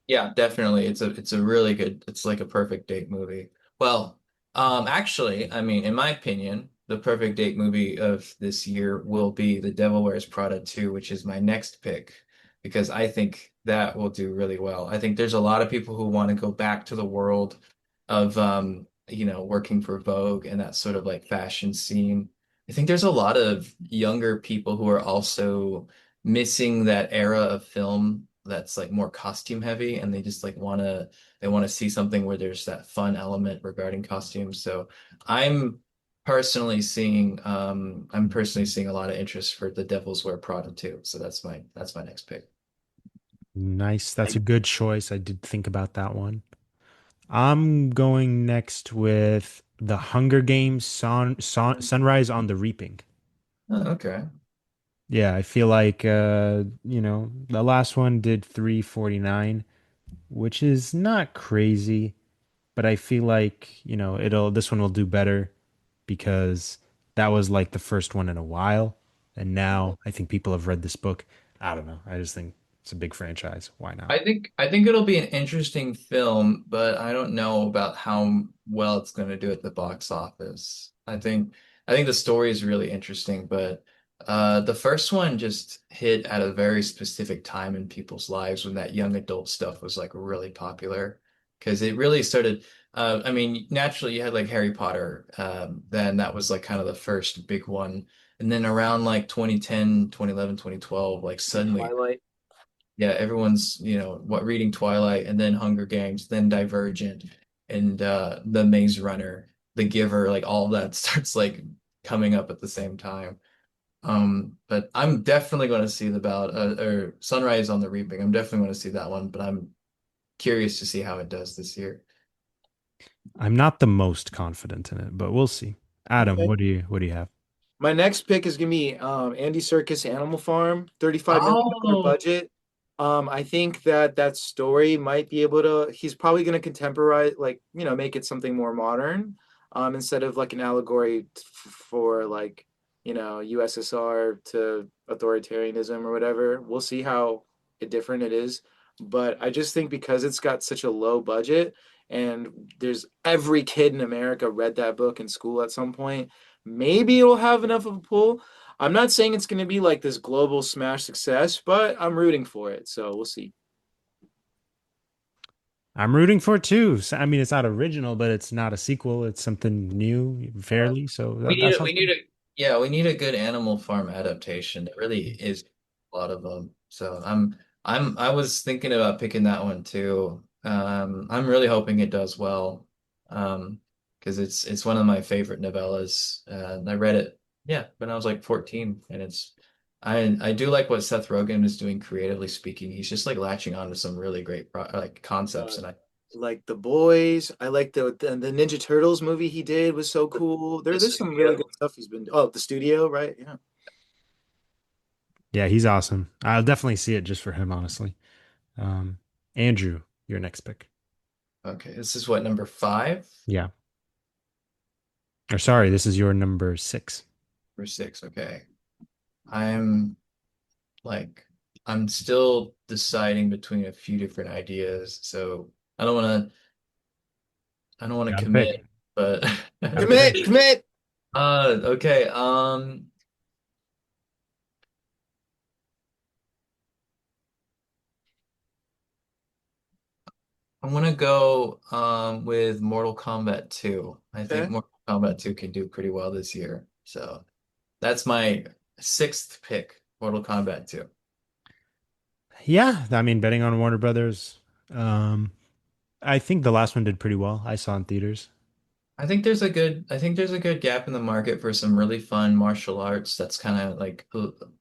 yeah, definitely. It's a really good. It's like a perfect date movie. Well, actually, I mean, in my opinion, the perfect date movie of this year will be The Devil Wears Prada 2, which is my next pick because I think that will do really well. I think there's a lot of people who want to go back to the world of working for Vogue and that sort of like fashion scene. I think there's a lot of younger people who are also missing that era of film that's like more costume heavy and they just like want to see something where there's that fun element regarding costumes. So I'm I'm personally seeing a lot of interest for The Devil's Wear Prada too. So that's my next pick. Nice. That's a good choice. I did think about that one. I'm going next with The Hunger Games Sunrise on the Reaping. Oh, okay. Yeah, I feel like the last one did 349, which is not crazy, but I feel like, it'll this one will do better because that was like the first one in a while, and now I think people have read this book. I don't know. I just think it's a big franchise. Why not? I think it'll be an interesting film, but I don't know about how well it's going to do at the box office. I think the story is really interesting, but the first one just hit at a very specific time in people's lives when that young adult stuff was like really popular because it really started. I mean, naturally you had like Harry Potter, then that was like kind of the first big one, and then around like 2010, 2011, 2012, like suddenly Twilight. yeah, everyone's, what reading Twilight and then Hunger Games, then Divergent and The Maze Runner, The Giver, like all that starts like coming up at the same time. But I'm definitely going to see the ballad or Sunrise on the Reaping. I'm definitely going to see that one, but I'm curious to see how it does this year. I'm not the most confident in it, but we'll see. Adam, Okay. what do you have? My next pick is gonna be Andy Serkis Animal Farm, $35 million Oh, budget. I think that that story might be able to. He's probably gonna contemporize, like make it something more modern, instead of like an allegory for like USSR to authoritarianism or whatever. We'll see how different it is, but I just think because it's got such a low budget, and there's every kid in America read that book in school at some point. Maybe it'll have enough of a pull. I'm not saying it's going to be like this global smash success, but I'm rooting for it. So we'll see. I'm rooting for it too. I mean, it's not original, but it's not a sequel. It's something new, Yeah. fairly. So we that need it. sounds We fun. need a yeah. We need a good Animal Farm adaptation. It really is a lot of them. So I was thinking about picking that one too. I'm really hoping it does well. Because it's one of my favorite novellas. And I read it, yeah, when I was like 14, and I do like what Seth Rogen is doing creatively speaking. He's just like latching on to some really great like concepts, Uh, and I like The Boys. I like the Ninja Turtles movie he did was so cool. the There's some really studio. good stuff he's been. Oh, the studio, right? Yeah. Yeah, he's awesome. I'll definitely see it just for him, honestly. Um, Andrew, your next pick. Okay, this is what, number five Yeah. Or sorry, this is your number six. or six? Okay. I'm like I'm still deciding between a few different ideas, so I don't want to Gotta pick. commit, but Gotta pick. Commit, commit. okay. I want to go with Mortal Kombat 2. I think Okay. Mortal Kombat 2 can do pretty well this year. So that's my sixth pick, Mortal Kombat 2. Yeah, I mean, betting on Warner Brothers. Um, I think the last one did pretty well. I saw in theaters. I think there's a good gap in the market for some really fun martial arts that's kind of like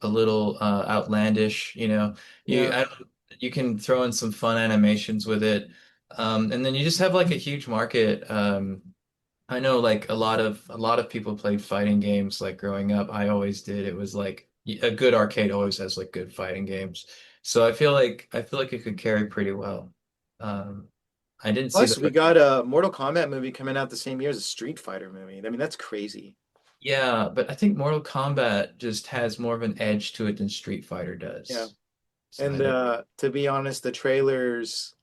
a little outlandish, you know. You Yeah. I, you can throw in some fun animations with it. And then you just have like a huge market. I know like a lot of people played fighting games like growing up. I always did. It was like a good arcade always has like good fighting games. So I feel like it could carry pretty well. Um, I didn't see the Plus, we first. got a Mortal Kombat movie coming out the same year as a Street Fighter movie. I mean, that's crazy. Yeah, but I think Mortal Kombat just has more of an edge to it than Street Fighter Yeah. does. So I And don't. to be honest, the trailers,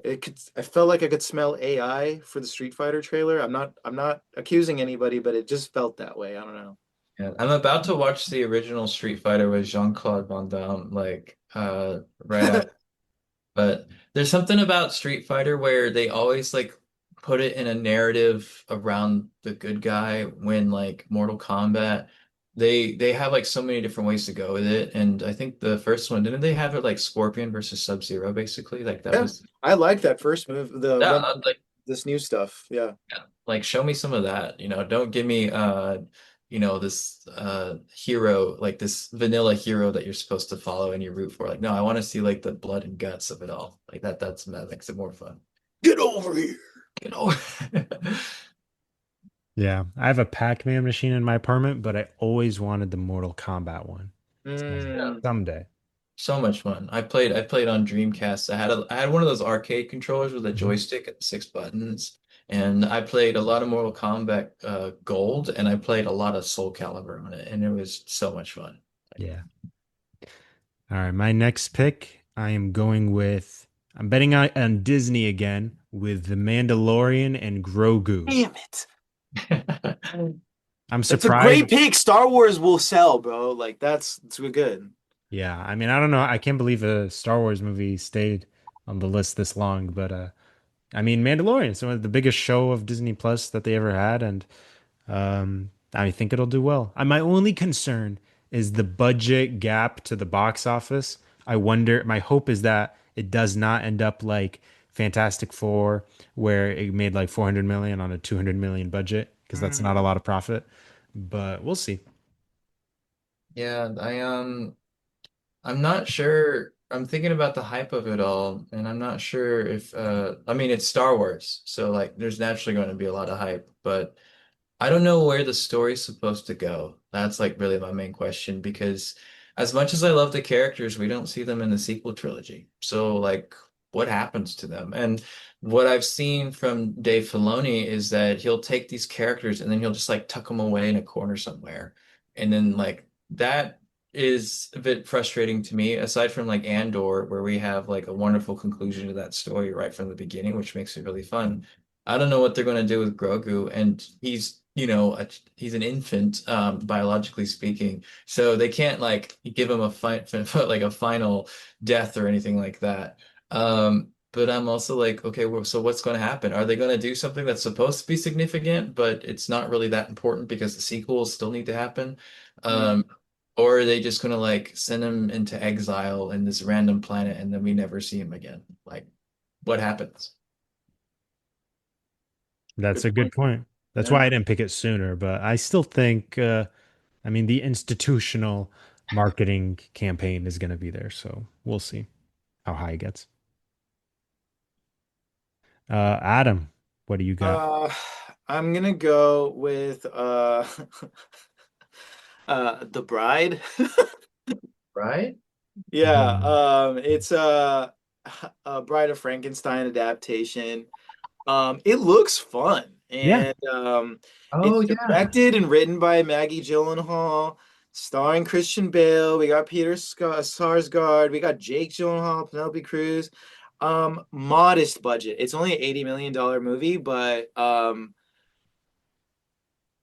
I felt like I could smell AI for the Street Fighter trailer. I'm not accusing anybody, but it just felt that way. I don't know. Yeah, I'm about to watch the original Street Fighter with Jean-Claude Van Damme, like right after. But there's something about Street Fighter where they always like put it in a narrative around the good guy when like Mortal Kombat, they have like so many different ways to go with it. And I think the first one, didn't they have it like Scorpion versus Sub-Zero basically? Like that Yeah, was I like that first move, the yeah, one, like this new stuff. Yeah. yeah, like show me some of that, you know. Don't give me this hero, like this vanilla hero that you're supposed to follow and you root for. Like, no, I want to see like the blood and guts of it all. Like that makes it more fun. Get over here. You know? Yeah, I have a Pac-Man machine in my apartment, but I always wanted the Mortal Kombat one. So Yeah. Mm, someday. So much fun. I played on Dreamcast. I had one of those arcade controllers with a Mhm. joystick and six buttons. And I played a lot of Mortal Kombat Gold, and I played a lot of Soul Calibur on it, and it was so much fun. Yeah. All right, my next pick, I am going with, I'm betting on Disney again with The Mandalorian and Grogu. damn it. I'm That's a surprised. great pick. Star Wars will sell, bro. Like that's good. Yeah, I mean, I don't know. I can't believe a Star Wars movie stayed on the list this long, but I mean, Mandalorian is one of the biggest show of Disney Plus that they ever had, and I think it'll do well. My only concern is the budget gap to the box office. I wonder, my hope is that it does not end up like Fantastic Four, where it made like 400 million on a 200 million budget, because that's not a Mm. lot of profit. But we'll see. Yeah, I'm not sure. I'm thinking about the hype of it all, and I'm not sure if I mean it's Star Wars, so like there's naturally going to be a lot of hype, but I don't know where the story's supposed to go. That's like really my main question because as much as I love the characters, we don't see them in the sequel trilogy. So like what happens to them? And what I've seen from Dave Filoni is that he'll take these characters and then he'll just like tuck them away in a corner somewhere. And then like that is a bit frustrating to me, aside from like Andor, where we have like a wonderful conclusion to that story right from the beginning, which makes it really fun. I don't know what they're going to do with Grogu, and he's, he's an infant, biologically speaking, so they can't like give him a like a final death or anything like that. But I'm also like, okay, well, so what's going to happen? Are they going to do something that's supposed to be significant, but it's not really that important because the sequels still need to happen? Mm. Um, or are they just going to like send him into exile in this random planet and then we never see him again? Like, what happens? That's Good a good point. point. That's Yeah. why I didn't pick it sooner, but I still think, I mean, the institutional marketing campaign is going to be there, so we'll see how high it gets. Adam, what do you got? Uh, I'm gonna go with The Bride. Right? Yeah, Um, it's a Bride of Frankenstein adaptation. It looks fun, yeah, and Oh it's yeah. directed and written by Maggie Gyllenhaal, starring Christian Bale. We got Sarsgaard, we got Jake Gyllenhaal, Penelope Cruz. Modest budget. It's only an $80 million movie, but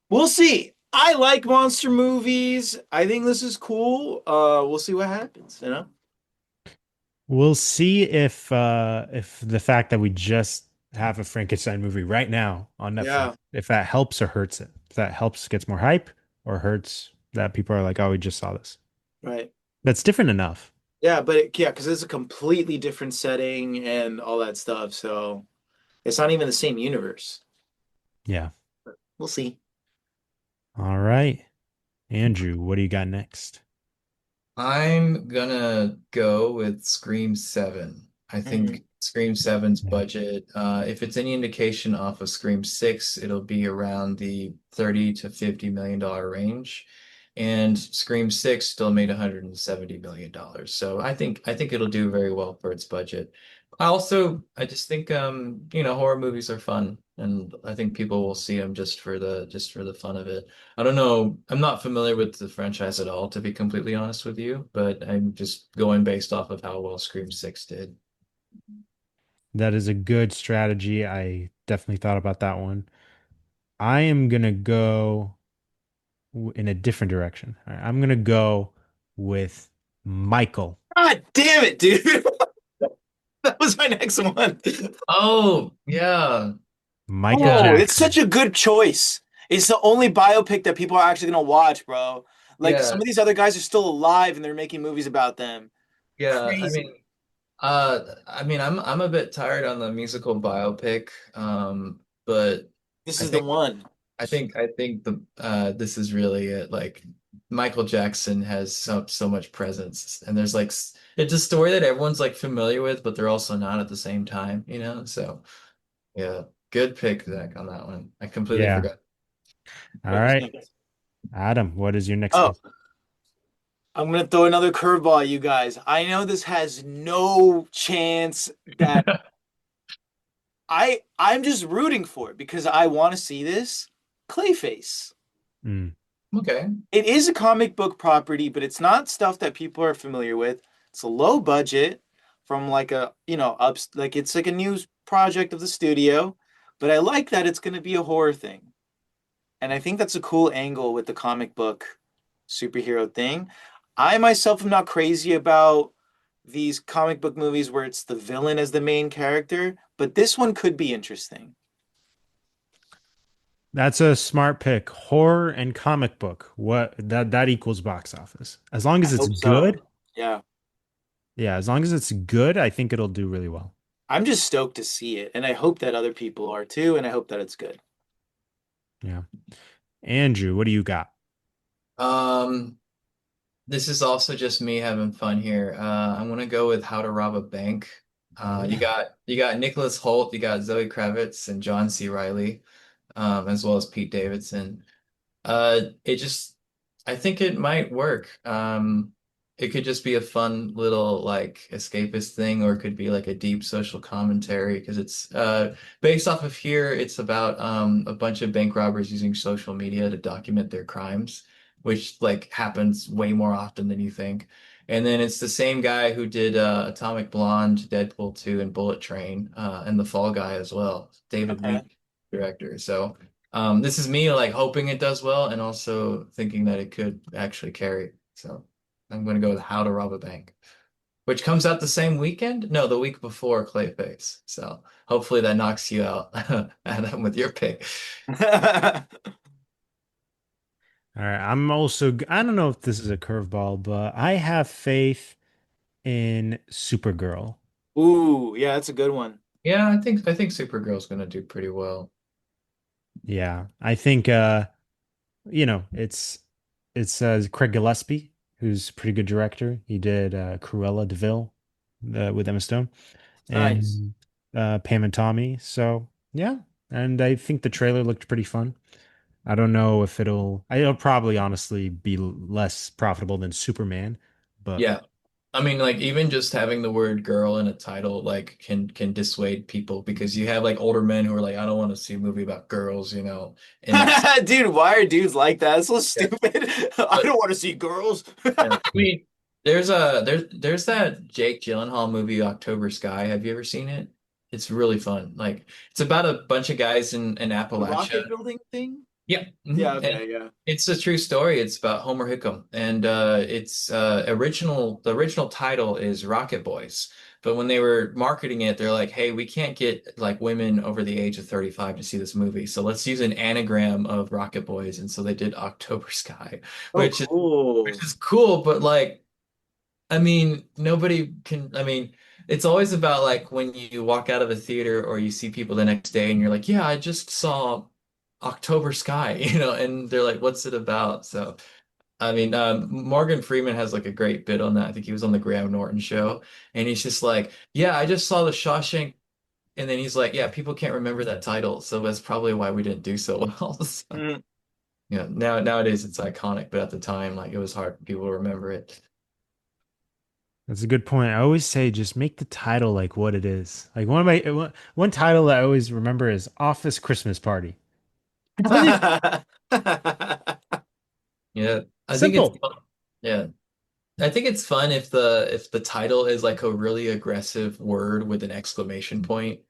we'll see. I like monster movies. I think this is cool. We'll see what happens, you know? we'll see if the fact that we just have a Frankenstein movie right now on Netflix, Yeah, if that helps or hurts it. If that helps, gets more hype, or hurts that people are like, oh, we just saw this. right. That's different enough. Yeah, but yeah, because it's a completely different setting and all that stuff. So it's not even the same universe. Yeah. We'll see. All right. Andrew, what do you got next? I'm gonna go with Scream 7. I Mhm. think Scream Seven's Yeah. budget, if it's any indication off of Scream 6, it'll be around the 30 to 50 million dollar range. And Scream 6 still made 170 million dollars. So I think it'll do very well for its budget. I just think horror movies are fun and I think people will see them just for the fun of it. I don't know. I'm not familiar with the franchise at all, to be completely honest with you, but I'm just going based off of how well Scream 6 did. That is a good strategy. I definitely thought about that one. I am gonna go in a different direction. All right, I'm gonna go with Michael. God damn it, dude. That was my next one. Oh, yeah. Michael Oh, it's such Jackson. a good choice. It's the only biopic that people are actually gonna watch, bro. Like some Yeah. of these other guys are still alive and they're making movies about them. Yeah. Crazy. I'm a bit tired on the musical biopic, but This I is the think one. I think the this is really it. Like Michael Jackson has so much presence, and there's like it's a story that everyone's like familiar with, but they're also not at the same time, you know? So yeah, good pick, Zach, on that one. I completely Yeah. forgot. All Wait, who's right. next? Adam, what is your next Oh, pick? I'm gonna throw another curveball at you guys. I know this has no chance that I'm just rooting for it because I want to see this. Clayface. Mm. Okay. It is a comic book property, but it's not stuff that people are familiar with. It's a low budget from like ups like it's like a news project of the studio, but I like that it's going to be a horror thing. And I think that's a cool angle with the comic book superhero thing. I myself am not crazy about these comic book movies where it's the villain as the main character, but this one could be interesting. That's a smart pick. Horror and comic book. What that equals box office. As long I as it's hope so. good, Yeah. yeah, as long as it's good, I think it'll do really well. I'm just stoked to see it, and I hope that other people are too, and I hope that it's good. Yeah. Andrew, what do you got? Um, this is also just me having fun here. I'm gonna go with How to Rob a Bank. Oh. You got Nicholas Holt, you got Zoe Kravitz and John C. Riley, as well as Pete Davidson. It just I think it might work. It could just be a fun little like escapist thing, or it could be like a deep social commentary because it's based off of here. It's about a bunch of bank robbers using social media to document their crimes, which like happens way more often than you think. And then it's the same guy who did Atomic Blonde, Deadpool 2, and Bullet Train, and The Fall Guy as well. David Okay. Leitch, director. So. This is me like hoping it does well and also thinking that it could actually carry. So I'm going to go with How to Rob a Bank, which comes out the same weekend? No, the week before Clayface. So hopefully that knocks you out, Adam, with your pick. All right, I'm also, I don't know if this is a curveball, but I have faith in Supergirl. Ooh, yeah, that's a good one. Yeah, I think Supergirl's going to do pretty well. Yeah, I think it's Craig Gillespie, who's a pretty good director. He did Cruella de Vil with Emma Stone Nice. and Pam and Tommy. So yeah, and I think the trailer looked pretty fun. I don't know if it'll probably honestly be less profitable than Superman, but Yeah. I mean, like even just having the word girl in a title like can dissuade people because you have like older men who are like, I don't want to see a movie about girls, and it's Dude, why are dudes like that? It's so yeah. stupid. I But don't want to see girls. yeah, I mean, there's that Jake Gyllenhaal movie October Sky. Have you ever seen it? It's really fun. Like it's about a bunch of guys in The Appalachia. rocket building thing? Yeah. Yeah, And okay, yeah. it's a true story. It's about Homer Hickam. And it's the original title is Rocket Boys. But when they were marketing it, they're like, hey, we can't get like women over the age of 35 to see this movie. So let's use an anagram of Rocket Boys. And so they did October Sky, Oh, which is which cool. is cool, but like I mean, nobody can. I mean, it's always about like when you walk out of a theater or you see people the next day and you're like, yeah, I just saw October Sky, and they're like, what's it about? So, I mean, Morgan Freeman has like a great bit on that. I think he was on the Graham Norton show, and he's just like, yeah, I just saw The Shawshank, and then he's like, yeah, people can't remember that title, so that's probably why we didn't do so well. So, Mm. nowadays it's iconic, but at the time, like it was hard for people to remember it. that's a good point. I always say just make the title like what it is. Like one title that I always remember is Office Christmas Party. Tells you Yeah, I think it's simple. yeah. I think it's fun if the title is like a really aggressive word with an exclamation point.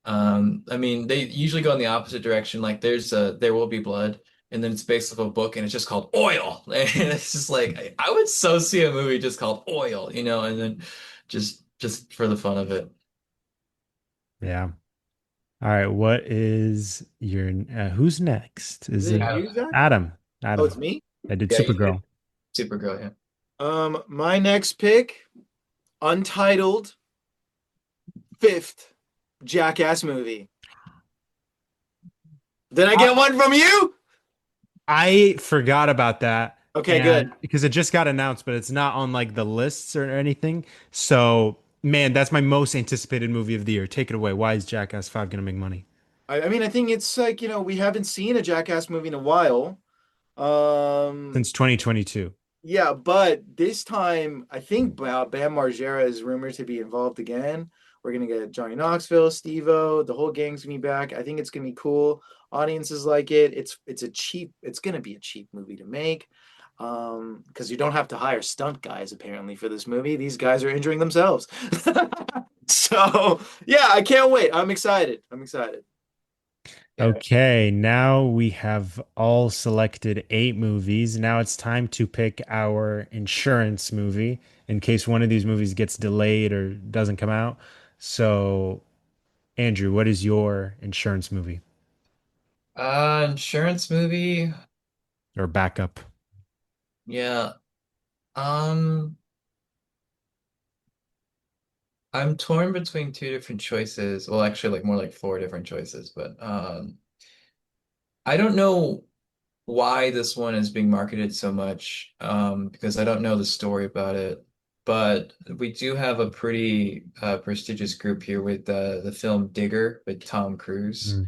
I mean, they usually go in the opposite direction. Like there's There Will Be Blood, and then it's based off a book, and it's just called Oil, and it's just like I would so see a movie just called Oil, and then just for the fun of it. Yeah. All right, what is your who's next? Is Is it it Uh, you, Zach? Adam? Oh, it's Adam. me? I did yeah, you did Supergirl. Supergirl, yeah. My next pick, untitled fifth Jackass movie. Did I get one from you? I forgot about that, Okay, and good. because it just got announced, but it's not on like the lists or anything. So, man, that's my most anticipated movie of the year. Take it away. Why is Jackass 5 gonna make money? I mean, I think it's like, we haven't seen a Jackass movie in a while. Um, Since 2022. Yeah, but this time I think Bam Margera is rumored to be involved again. We're gonna get Johnny Knoxville, Steve-O, the whole gang's gonna be back. I think it's gonna be cool. Audiences like it. It's gonna be a cheap movie to make. Because you don't have to hire stunt guys apparently for this movie. These guys are injuring themselves. So yeah, I can't wait. I'm excited. I'm excited. Yeah. Okay, now we have all selected 8 movies. Now it's time to pick our insurance movie in case one of these movies gets delayed or doesn't come out. So, Andrew, what is your insurance movie Insurance movie. or backup? Yeah. Um, I'm torn between two different choices. Well, actually, like more like four different choices, but I don't know why this one is being marketed so much, because I don't know the story about it. But we do have a pretty prestigious group here with the film Digger with Tom Cruise. Mm.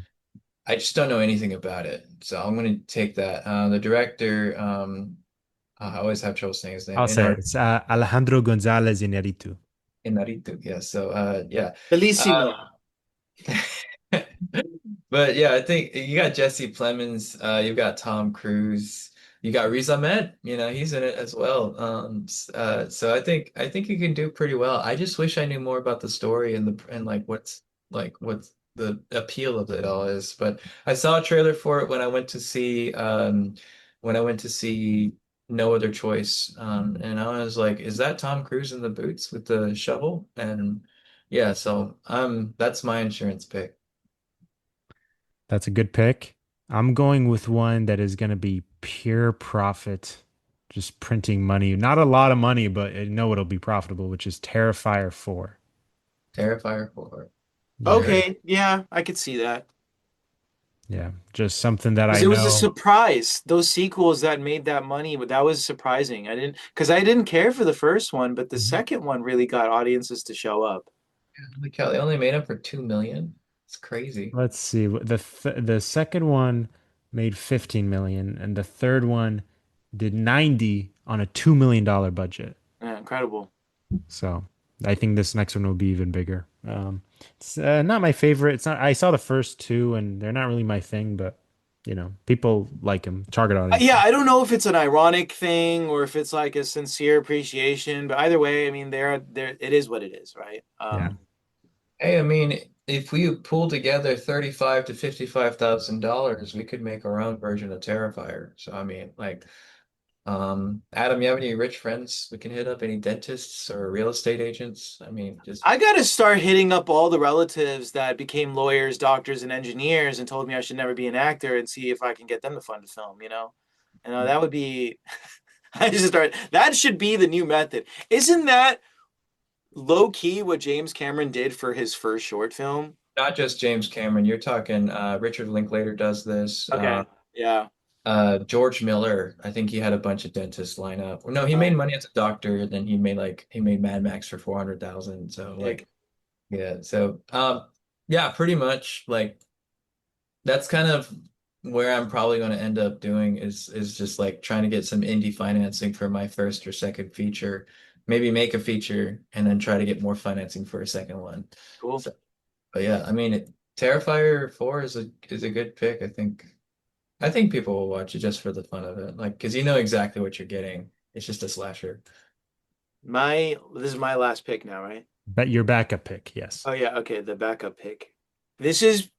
I just don't know anything about it, so I'm going to take that. The director, I always have trouble saying his name. I'll say it. It's Alejandro González Iñárritu. Inarritu. Yeah. So yeah. Bellissimo. Uh, But yeah, I think you got Jesse Plemons, you've got Tom Cruise, you got Riz Ahmed, he's in it as well. So I think you can do pretty well. I just wish I knew more about the story and what's the appeal of it all is. But I saw a trailer for it when I went to see No Other Choice, and I was like, is that Tom Cruise in the boots with the shovel? And yeah, so that's my insurance pick. That's a good pick. I'm going with one that is going to be pure profit, just printing money. Not a lot of money, but I know it'll be profitable, which is Terrifier 4. Terrifier 4. Yeah. Very Okay, yeah, I could see that. Yeah. Just something that Because I it was a know. surprise. Those sequels that made that money, but that was surprising. I didn't care for the first one, but the Mhm. second one really got audiences to show up. Holy cow, they only made them for 2 million. It's crazy. Let's see. The second one made 15 million and the third one did 90 on a $2 million budget. Yeah, incredible. So I think this next one will be even bigger. It's not my favorite. It's not. I saw the first two, and they're not really my thing, but people like them. Target audience. Yeah, I don't know if it's an ironic thing or if it's like a sincere appreciation, but either way, I mean, there it is what it is, right? Yeah. Hey, I mean, if we pull together 35 to $55,000, we could make our own version of Terrifier. So I mean, Adam, you have any rich friends we can hit up? Any dentists or real estate agents? I mean, just I gotta start hitting up all the relatives that became lawyers, doctors, and engineers and told me I should never be an actor and see if I can get them to fund a film, you know? And that would be I just start that should be the new method. Isn't that low key what James Cameron did for his first short film? not just James Cameron. You're talking Richard Linklater does this. Okay. Yeah. George Miller, I think he had a bunch of dentists line up. Well, no, he made Oh, money as a doctor, and then he made Mad Max for 400,000. So sick. yeah, so yeah, pretty much like that's kind of where I'm probably going to end up doing is just like trying to get some indie financing for my first or second feature, maybe make a feature and then try to get more financing for a second one. Cool. So, but yeah, I mean, Terrifier 4 is a good pick. I think people will watch it just for the fun of it, like because you know exactly what you're getting. It's just a slasher. This is my last pick now, right? Bet your backup pick. Yes. Oh yeah, okay, the backup pick. This is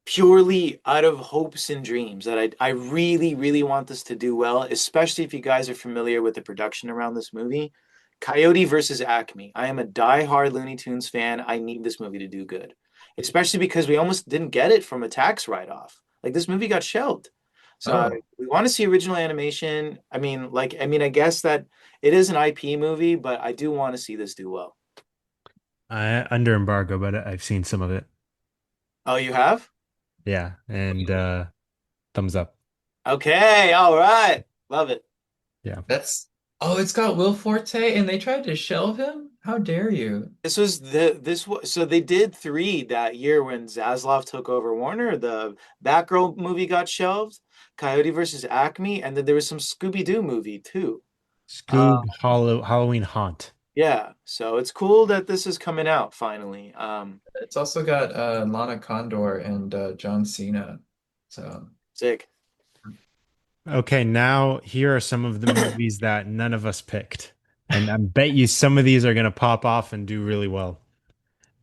purely out of hopes and dreams that I really, really want this to do well, especially if you guys are familiar with the production around this movie. Coyote versus Acme. I am a die-hard Looney Tunes fan. I need this movie to do good, especially because we almost didn't get it from a tax write-off. Like this movie got shelved. So Oh, we want to see original animation. I guess that it is an IP movie, but I do want to see this do well. Under embargo, but I've seen some of it. Oh, you have? Yeah, and thumbs up. Okay, all right. Love it. Yeah. that's it's got Will Forte, and they tried to shelve him. How dare you? So they did three that year when Zaslav took over Warner. The Batgirl movie got shelved, Coyote versus Acme, and then there was some Scooby-Doo movie too. Uh, Halloween Haunt. yeah, so it's cool that this is coming out finally. It's also got Lana Condor and John Cena. So Sick. Okay, now here are some of the movies that none of us picked. And I bet you some of these are going to pop off and do really well.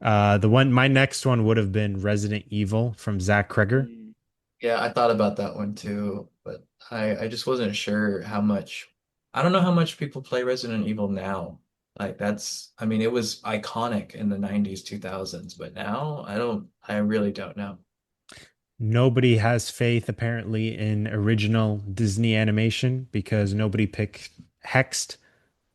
My next one would have been Resident Evil from Zach Kreger. Mm. yeah, I thought about that one too, but I just wasn't sure how much. I don't know how much people play Resident Evil now. Like I mean, it was iconic in the 90s, 2000s, but now I really don't know. Nobody has faith, apparently, in original Disney animation because nobody picked Hexed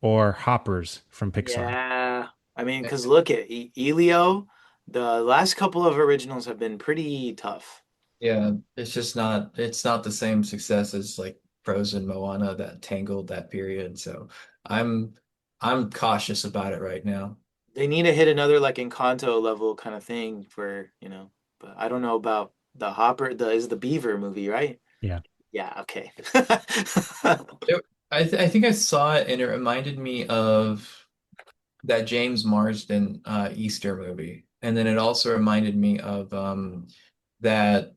or Hoppers from Pixar. Yeah, I mean, because look at Elio, the last couple of originals have been pretty tough. Yeah, it's not the same success as like Frozen, Moana, that Tangled, that period. So I'm I'm cautious about it right now. They need to hit another like Encanto level kind of thing but I don't know about the Hopper, the Beaver movie, right? Yeah. Yeah, okay. I think I saw it and it reminded me of that James Marsden Easter movie. And then it also reminded me of that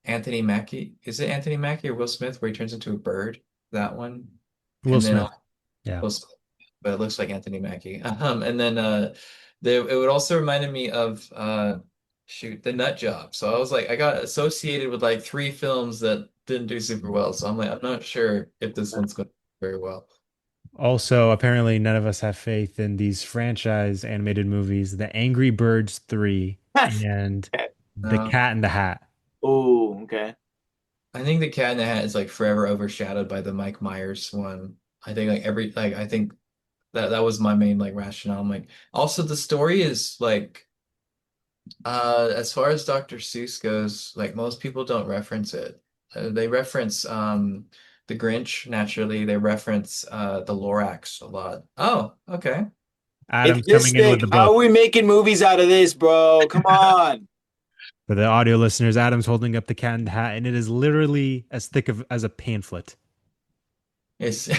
Anthony Mackie. Is it Anthony Mackie or Will Smith where he turns into a bird? That one. Will And then Smith. Yeah. Will Smith, but it looks like Anthony Mackie. And then there it would also reminded me of shoot, The Nut Job. So I was like I got associated with like three films that didn't do super well. So I'm like I'm not sure if this one's going to do very well. Also, apparently, none of us have faith in these franchise animated movies, The Angry Birds 3 and The No. Cat in the Hat. Oh, okay. I think the Cat in the Hat is like forever overshadowed by the Mike Myers one. I think like every like I think that was my main like rationale. I'm like also the story is like as far as Dr. Seuss goes, like most people don't reference it. They reference the Grinch naturally. They reference the Lorax a lot. Oh, okay. It's Adam's this coming in with thick. the How book. are we making movies out of this, bro? Come on. For the audio listeners, Adam's holding up The Cat in the Hat, and it is literally as thick as a pamphlet. It's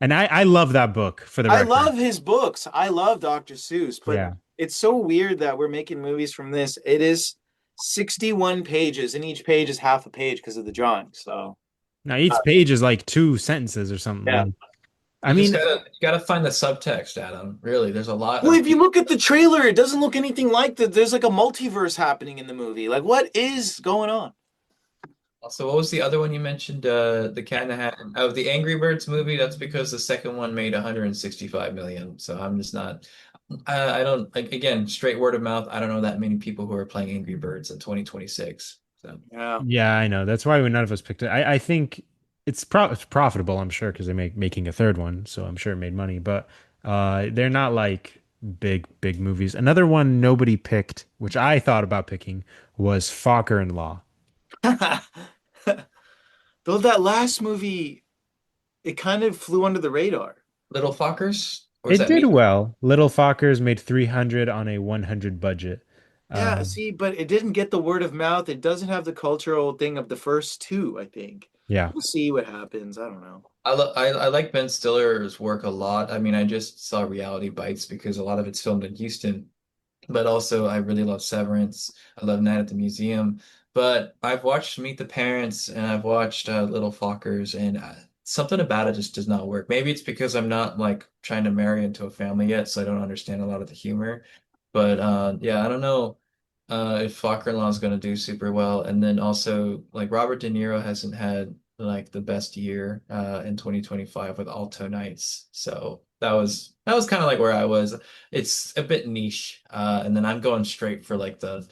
And I love that book, for the I record. love his books. I love Dr. Seuss, but Yeah. it's so weird that we're making movies from this. It is 61 pages, and each page is half a page because of the drawing. So, Now uh, each page is like two sentences or something. yeah. Like, I you just mean, gotta find the subtext, Adam. Really, there's a lot Well, of if you people. look at the trailer, it doesn't look anything like that. There's like a multiverse happening in the movie. Like, what is going on? So what was the other one you mentioned? The Cat in the Hat. Oh, the Angry Birds movie. That's because the second one made 165 million. So I'm just not. I don't like again straight word of mouth. I don't know that many people who are playing Angry Birds in 2026. So Yeah. yeah, I know. That's why none of us picked it. I think it's profitable, I'm sure, because they making a third one, so I'm sure it made money. But they're not like big movies. Another one nobody picked, which I thought about picking, was Fokker in Law. Though that last movie, it kind of flew under the radar. Little Fockers, or is It that did me? well. Little Fockers made 300 on a 100 budget. Yeah, Um, see, but it didn't get the word of mouth. It doesn't have the cultural thing of the first two, I think. yeah. We'll see what happens. I don't know. I like Ben Stiller's work a lot. I mean, I just saw Reality Bites because a lot of it's filmed in Houston. But also I really love Severance. I love Night at the Museum. But I've watched Meet the Parents and I've watched Little Fockers, and something about it just does not work. Maybe it's because I'm not like trying to marry into a family yet, so I don't understand a lot of the humor. But yeah, I don't know if Fokker-in-Law is going to do super well. And then also like Robert De Niro hasn't had like the best year in 2025 with Alto Nights. So that was kind of like where I was. It's a bit niche. And then I'm going straight for like the,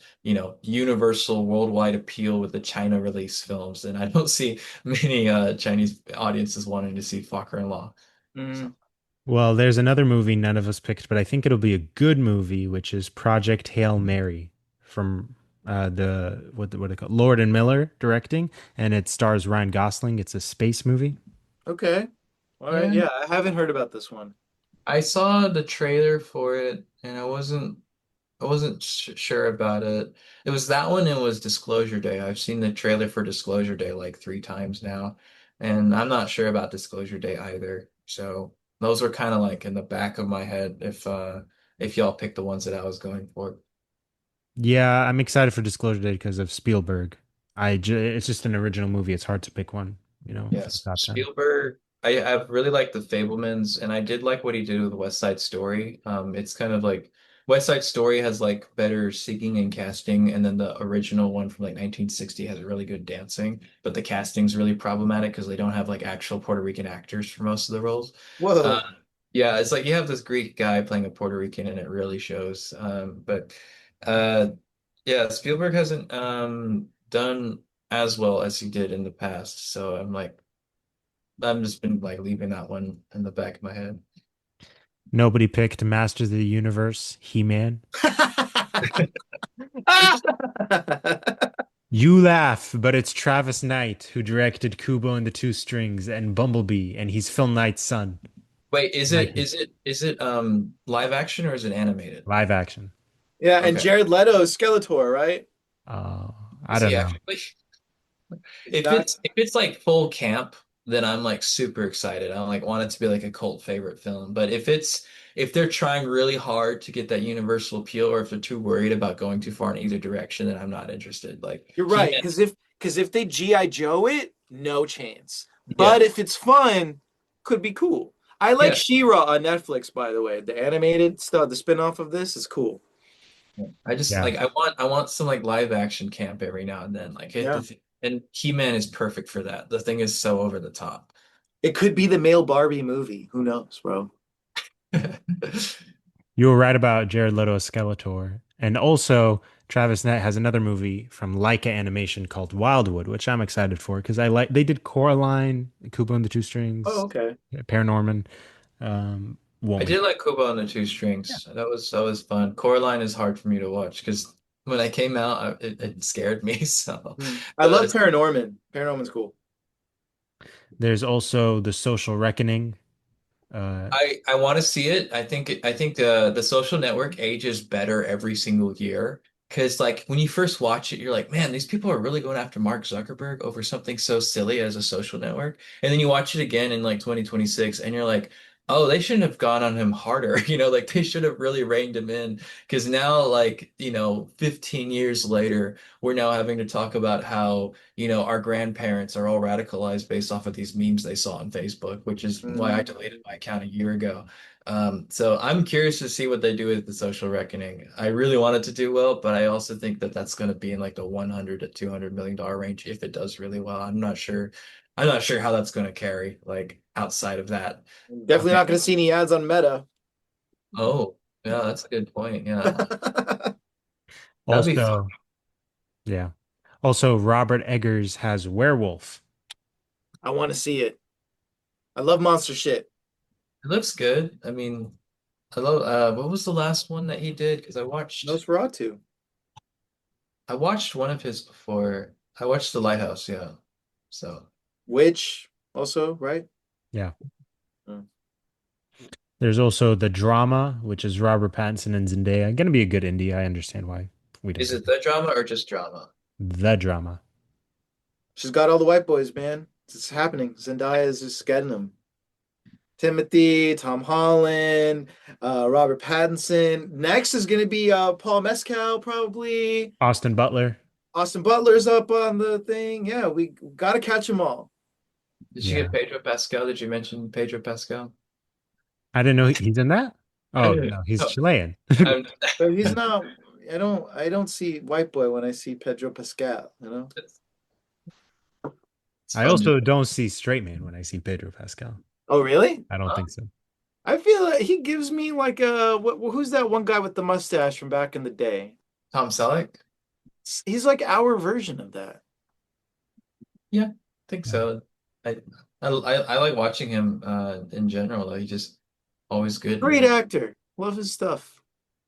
universal worldwide appeal with the China release films. And I don't see many Chinese audiences wanting to see Fokker-in-Law. So Mm, Well, there's another movie none of us picked, but I think it'll be a good movie, which is Project Hail Mary from the what they call Lord and Miller directing, and it stars Ryan Gosling. It's a space movie. okay. All right. yeah, Yeah, I haven't heard about this one. I saw the trailer for it and I wasn't sure about it. It was that one and it was Disclosure Day. I've seen the trailer for Disclosure Day like three times now, and I'm not sure about Disclosure Day either. So those were kind of like in the back of my head if y'all picked the ones that I was going for. Yeah, I'm excited for Disclosure Day because of Spielberg. It's just an original movie. It's hard to pick one, for the Yes, top 10. Spielberg. I've really liked The Fablemans, and I did like what he did with West Side Story. It's kind of like West Side Story has like better singing and casting, and then the original one from like 1960 has really good dancing, but the casting's really problematic because they don't have like actual Puerto Rican actors for most of the roles. Uh, Whoa. yeah, it's like you have this Greek guy playing a Puerto Rican, and it really shows. But uh, yeah, Spielberg hasn't done as well as he did in the past, so I'm just been like leaving that one in the back of my head. Nobody picked Masters of the Universe, He-Man. You laugh, but it's Travis Knight who directed Kubo and the Two Strings and Bumblebee, and he's Phil Knight's son. Wait, is it Mikey. is it is it live action or is it animated? Live action. Yeah, and Okay. Jared Leto is Skeletor, right? Uh, I Is don't he know. actually? If Exactly. it's like full camp, then I'm like super excited. I like want it to be like a cult favorite film. But if they're trying really hard to get that universal appeal, or if they're too worried about going too far in either direction, then I'm not interested. Like You're right, He-Man, because if they GI Joe it, no chance. yeah, But if it's fun, could be cool. I like yeah. She-Ra on Netflix, by the way. The animated stuff, the spin-off of this is cool. I just Yeah. like I want some like live action camp every now and then. Yeah. And He-Man is perfect for that. The thing is so over the top. It could be the male Barbie movie. Who knows, bro? You were right about Jared Leto's Skeletor. And also, Travis Knight has another movie from Leica Animation called Wildwood, which I'm excited for because I like they did Coraline, Kubo and the Two Oh, Strings, okay. Paranorman. I Won't be. did like Kubo on the Two Yeah. Strings. That was fun. Coraline is hard for me to watch because when I came out, it scared me. So I love the Paranorman. Paranorman's cool. There's also The Social Reckoning. Uh, I want to see it. I think the Social Network ages better every single year. Because like when you first watch it, you're like, man, these people are really going after Mark Zuckerberg over something so silly as a social network. And then you watch it again in like 2026, and you're like, oh, they shouldn't have gone on him harder. Like they should have really reined him in. Because now, like, 15 years later, we're now having to talk about how our grandparents are all radicalized based off of these memes they saw on Facebook, which is why I Mm. deleted my account a year ago. So I'm curious to see what they do with the social reckoning. I really want it to do well, but I also think that that's going to be in like the 100 to 200 million dollar range if it does really well. I'm not sure. I'm not sure how that's going to carry like outside of that. Definitely Okay. not going to see any ads on Meta. Oh, yeah, that's a good point. Yeah. That'd be fun. also, yeah. Also, Robert Eggers has Werewolf. I want to see it. I love monster shit. It looks good. I mean, I love what was the last one that he did? Because Nosferatu. I watched one of his before. I watched The Lighthouse, yeah. So Which also, right? Yeah. Mm. There's also The Drama, which is Robert Pattinson and Zendaya. Gonna be a good indie. I understand why we don't is get it the drama or just drama? The Drama. She's got all the white boys, man. It's happening. Zendaya is just getting them. Timothy, Tom Holland, Robert Pattinson. Next is going to be Paul Mescal, probably. Austin Butler. Austin Butler's up on the thing. Yeah, we got to catch them all. Did you get Yeah. Pedro Pascal? Did you mention Pedro Pascal? I didn't know he's in that. Oh No, no, he's Chilean. I'm, But he's not. I don't see white boy when I see Pedro Pascal. it's I fun to. also don't see straight man when I see Pedro Pascal. Oh, really? I don't Huh? think so. I feel like he gives me like who's that one guy with the mustache from back in the day? Tom Selleck? He's like our version of that. Yeah, I think Yeah. so. I I like watching him in general though. He's just always good, Great actor. Love his stuff.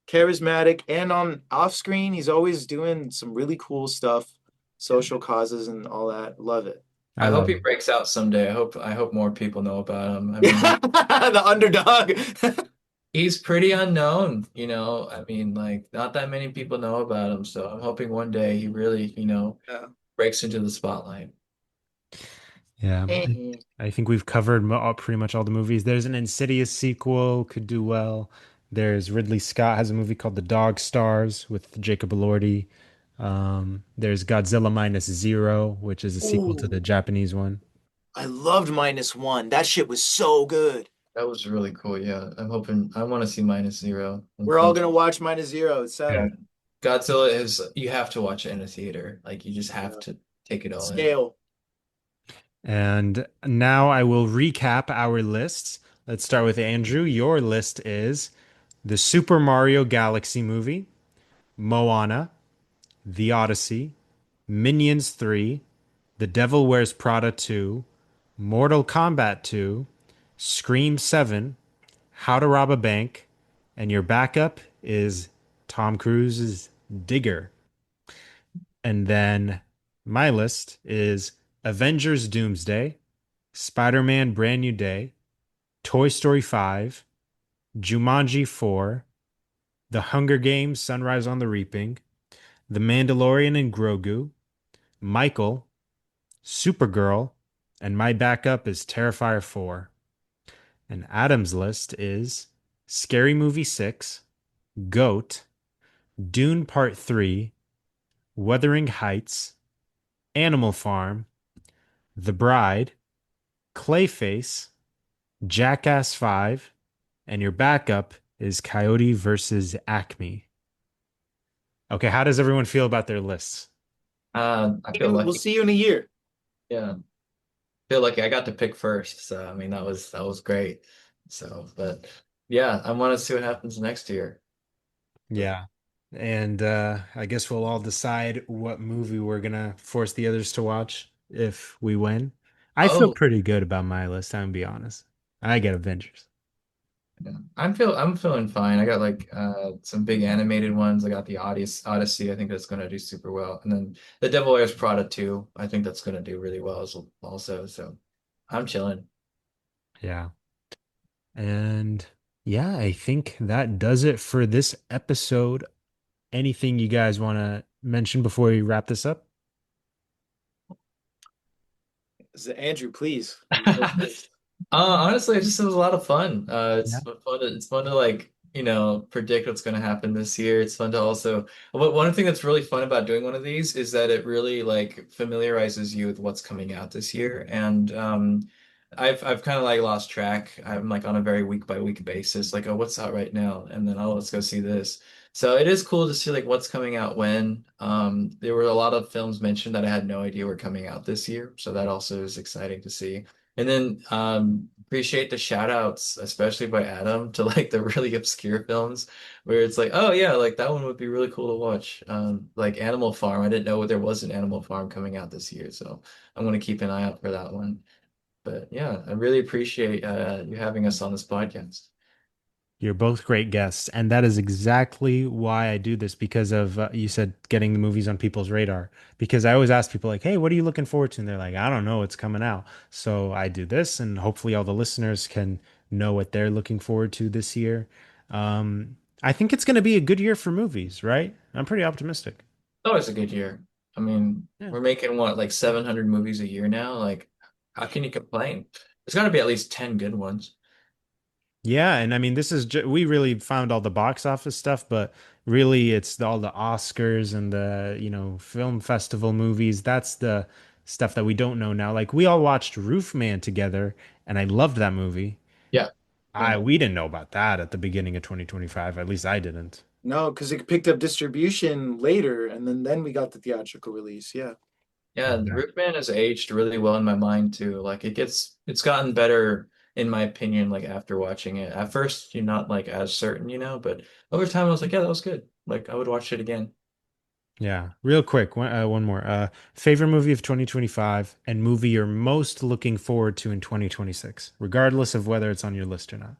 Charismatic and on off screen, he's always doing some really cool stuff, social causes and all that. Love it. I I hope love he him. breaks out someday. I hope more people know about him. I mean, The underdog. he's pretty unknown, I mean, like not that many people know about him, so I'm hoping one day he really, Yeah. breaks into the spotlight. Yeah, Eh. I think we've covered pretty much all the movies. There's an Insidious sequel, could do well. There's Ridley Scott has a movie called The Dog Stars with Jacob Elordi. There's Godzilla Minus Zero, which is a sequel to the Ooh, Japanese one. I loved -1. That shit was so good. That was really cool. Yeah, I want to see Minus Zero in We're all theater. gonna watch -0. It's Yeah. settled. Godzilla is you have to watch it in a theater. Like you just have Yeah. to take it all in. Scale. And now I will recap our lists. Let's start with Andrew. Your list is the Super Mario Galaxy movie, Moana, The Odyssey, Minions 3, The Devil Wears Prada 2, Mortal Kombat 2, Scream 7, How to Rob a Bank, and your backup is Tom Cruise's Digger. And then my list is Avengers Doomsday, Spider-Man Brand New Day, Toy Story 5, Jumanji 4, The Hunger Games Sunrise on the Reaping, The Mandalorian and Grogu, Michael, Supergirl, And my backup is Terrifier 4. And Adam's list is Scary Movie 6, Goat, Dune Part 3, Wuthering Heights, Animal Farm, The Bride, Clayface, Jackass 5, and your backup is Coyote versus Acme. Okay, how does everyone feel about their lists? I feel We'll lucky. see you in a year. Yeah, feel like I got to pick first. So I mean that was great. So, but yeah, I want to see what happens next year. Yeah. And I guess we'll all decide what movie we're gonna force the others to watch if we win. I feel Oh, pretty good about my list, I'm gonna be honest. I get Avengers. yeah. I'm feeling fine. I got like some big animated ones. I got the Odyssey. I think that's gonna do super well. And then the Devil Wears Prada 2. I think that's gonna do really well as also. So I'm chilling. Yeah. And yeah, I think that does it for this episode. Anything you guys want to mention before we wrap this up? Andrew, please. You go first. Honestly, it was a lot of fun. Yeah. It's fun to like, predict what's going to happen this year. It's fun to also, one thing that's really fun about doing one of these is that it really like familiarizes you with what's coming out this year. And I've kind of like lost track. I'm like on a very week by week basis, like, oh, what's out right now? And then, oh, let's go see this. So it is cool to see like what's coming out when. There were a lot of films mentioned that I had no idea were coming out this year. So that also is exciting to see. And then appreciate the shout outs, especially by Adam, to like the really obscure films where it's like, oh yeah, like that one would be really cool to watch. Like Animal Farm. I didn't know there was an Animal Farm coming out this year, so I'm gonna keep an eye out for that one. But yeah, I really appreciate you having us on this podcast. You're both great guests, and that is exactly why I do this because of you said getting the movies on people's radar. Because I always ask people like, "Hey, what are you looking forward to?" And they're like, "I don't know, it's coming out." So I do this, and hopefully all the listeners can know what they're looking forward to this year. I think it's going to be a good year for movies, right? I'm pretty optimistic. Always a good year. I mean, Yeah. we're making what, like 700 movies a year now? Like, how can you complain? There's got to be at least 10 good ones. Yeah, and I mean, this is we really found all the box office stuff, but really it's all the Oscars and the, film festival movies. That's the stuff that we don't know now. Like we all watched Roof Man together, and I loved that movie. Yeah. Yeah. We didn't know about that at the beginning of 2025. At least I didn't. No, because it picked up distribution later, and then we got the theatrical release. Yeah. Yeah, the Exactly. Roofman has aged really well in my mind too. Like it's gotten better in my opinion, like after watching it. At first, you're not like as certain, but over time I was like, yeah, that was good. Like I would watch it again. Yeah. Real quick, one more. Favorite movie of 2025 and movie you're most looking forward to in 2026, regardless of whether it's on your list or not.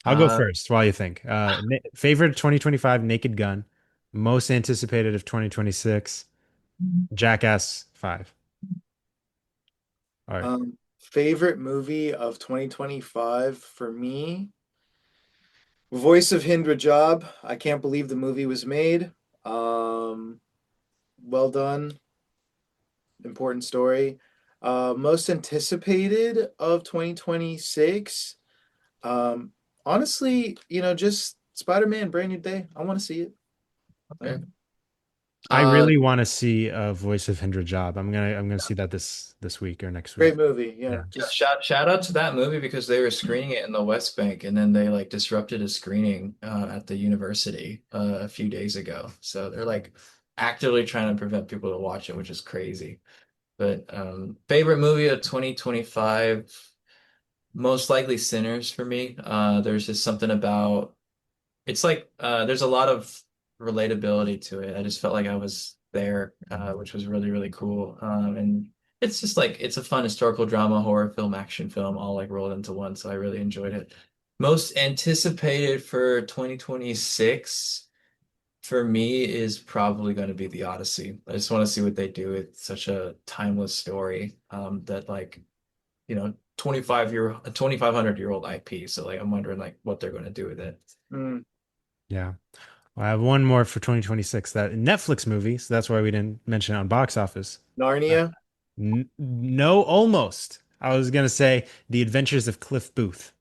I'll go Uh, first while you think. Favorite 2025 Naked Gun, most anticipated of 2026, Jackass 5. All right. Favorite movie of 2025 for me, Voice of Hindra Job. I can't believe the movie was made. Um, well done. Important story. Most anticipated of 2026. Um, honestly, just Spider-Man Brand New Day. I want to see it. okay. I Uh, really want to see a Voice of Hindra Job. I'm gonna see that this week or next week. Great movie. Yeah, Yeah. yeah, just shout out to that movie because they were screening it in the West Bank and then they like disrupted a screening at the university a few days ago. So they're like actively trying to prevent people to watch it, which is crazy. But favorite movie of 2025, most likely Sinners for me. There's just something about it's like there's a lot of relatability to it. I just felt like I was there, which was really, really cool. And it's just like it's a fun historical drama, horror film, action film, all like rolled into one. So I really enjoyed it. Most anticipated for 2026 for me is probably going to be The Odyssey. I just want to see what they do with such a timeless story that like 25 year 2500-year-old IP. So like I'm wondering like what they're going to do with it. mm, Yeah. I have one more for 2026, that Netflix movie, so that's why we didn't mention it on box office. Uh, Narnia. no, almost. I was gonna say The Adventures of Cliff Booth.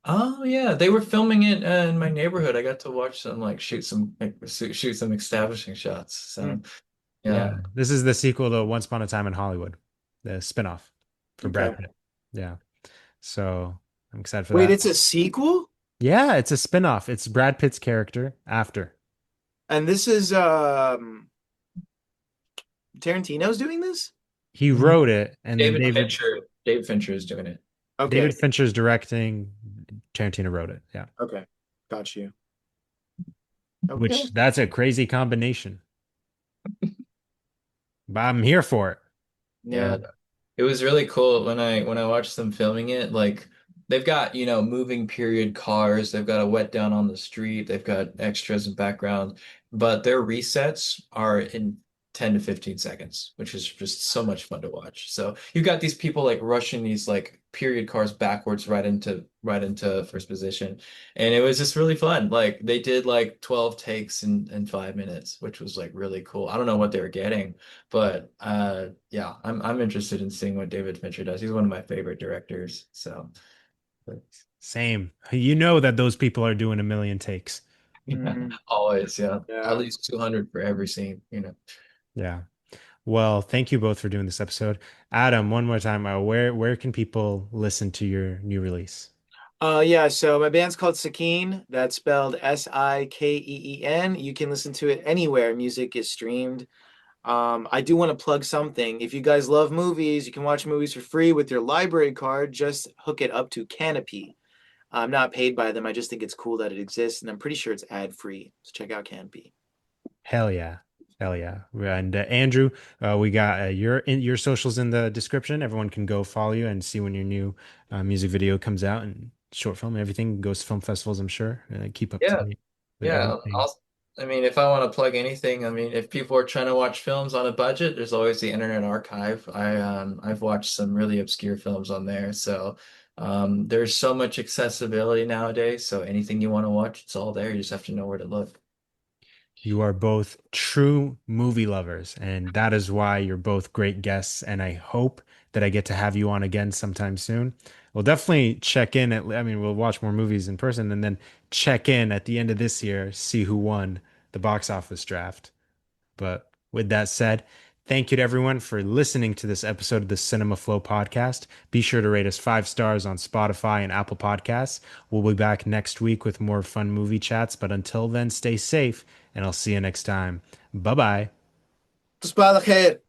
Oh yeah, they were filming it in my neighborhood. I got to watch them like shoot some establishing shots. Hmm. So Yeah, yeah, this is the sequel to Once Upon a Time in Hollywood, the spinoff for Okay. Brad Pitt. Yeah, so I'm excited for Wait, that. it's a sequel? Yeah, it's a spinoff. It's Brad Pitt's character after. And this is Tarantino's doing this? He Mhm. wrote it, and then David Fincher is doing it. David Okay. Fincher's directing. Tarantino wrote it. Yeah, Okay. Got you. Okay. which that's a crazy combination, but I'm here for it. You Yeah, know, it was really cool when I watched them filming it. Like they've got, moving period cars, they've got a wet down on the street, they've got extras and background, but their resets are in 10 to 15 seconds, which is just so much fun to watch. So you've got these people like rushing these like period cars backwards right into first position. And it was just really fun. Like they did like 12 takes in 5 minutes, which was like really cool. I don't know what they were getting. But yeah, I'm interested in seeing what David Fincher does. He's one of my favorite directors. So but, same. You know that those people are doing a million takes. yeah, Hmm. always, yeah. At Yeah. least 200 for every scene. Yeah. Well, thank you both for doing this episode. Adam, one more time, where can people listen to your new release? Yeah, so my band's called Sikeen. That's spelled Sikeen. You can listen to it anywhere music is streamed. I do want to plug something. If you guys love movies, you can watch movies for free with your library card. Just hook it up to Canopy. I'm not paid by them. I just think it's cool that it exists, and I'm pretty sure it's ad free. So check out Canopy. Hell yeah. Hell yeah. And Andrew, we got your socials in the description. Everyone can go follow you and see when your new music video comes out and short film and everything goes to film festivals, I'm sure. Keep up to Yeah, date with yeah. everything. I mean, if I want to plug anything, I mean, if people are trying to watch films on a budget, there's always the Internet Archive. I've watched some really obscure films on there. So there's so much accessibility nowadays. So anything you want to watch, it's all there. You just have to know where to look. You are both true movie lovers, and that is why you're both great guests. And I hope that I get to have you on again sometime soon. We'll definitely check in I mean, we'll watch more movies in person and then check in at the end of this year, see who won the box office draft. But with that said, thank you to everyone for listening to this episode of the Cinema Flow podcast. Be sure to rate us 5 stars on Spotify and Apple Podcasts. We'll be back next week with more fun movie chats. But until then, stay safe, and I'll see you next time. Bye bye. تصبح على خير.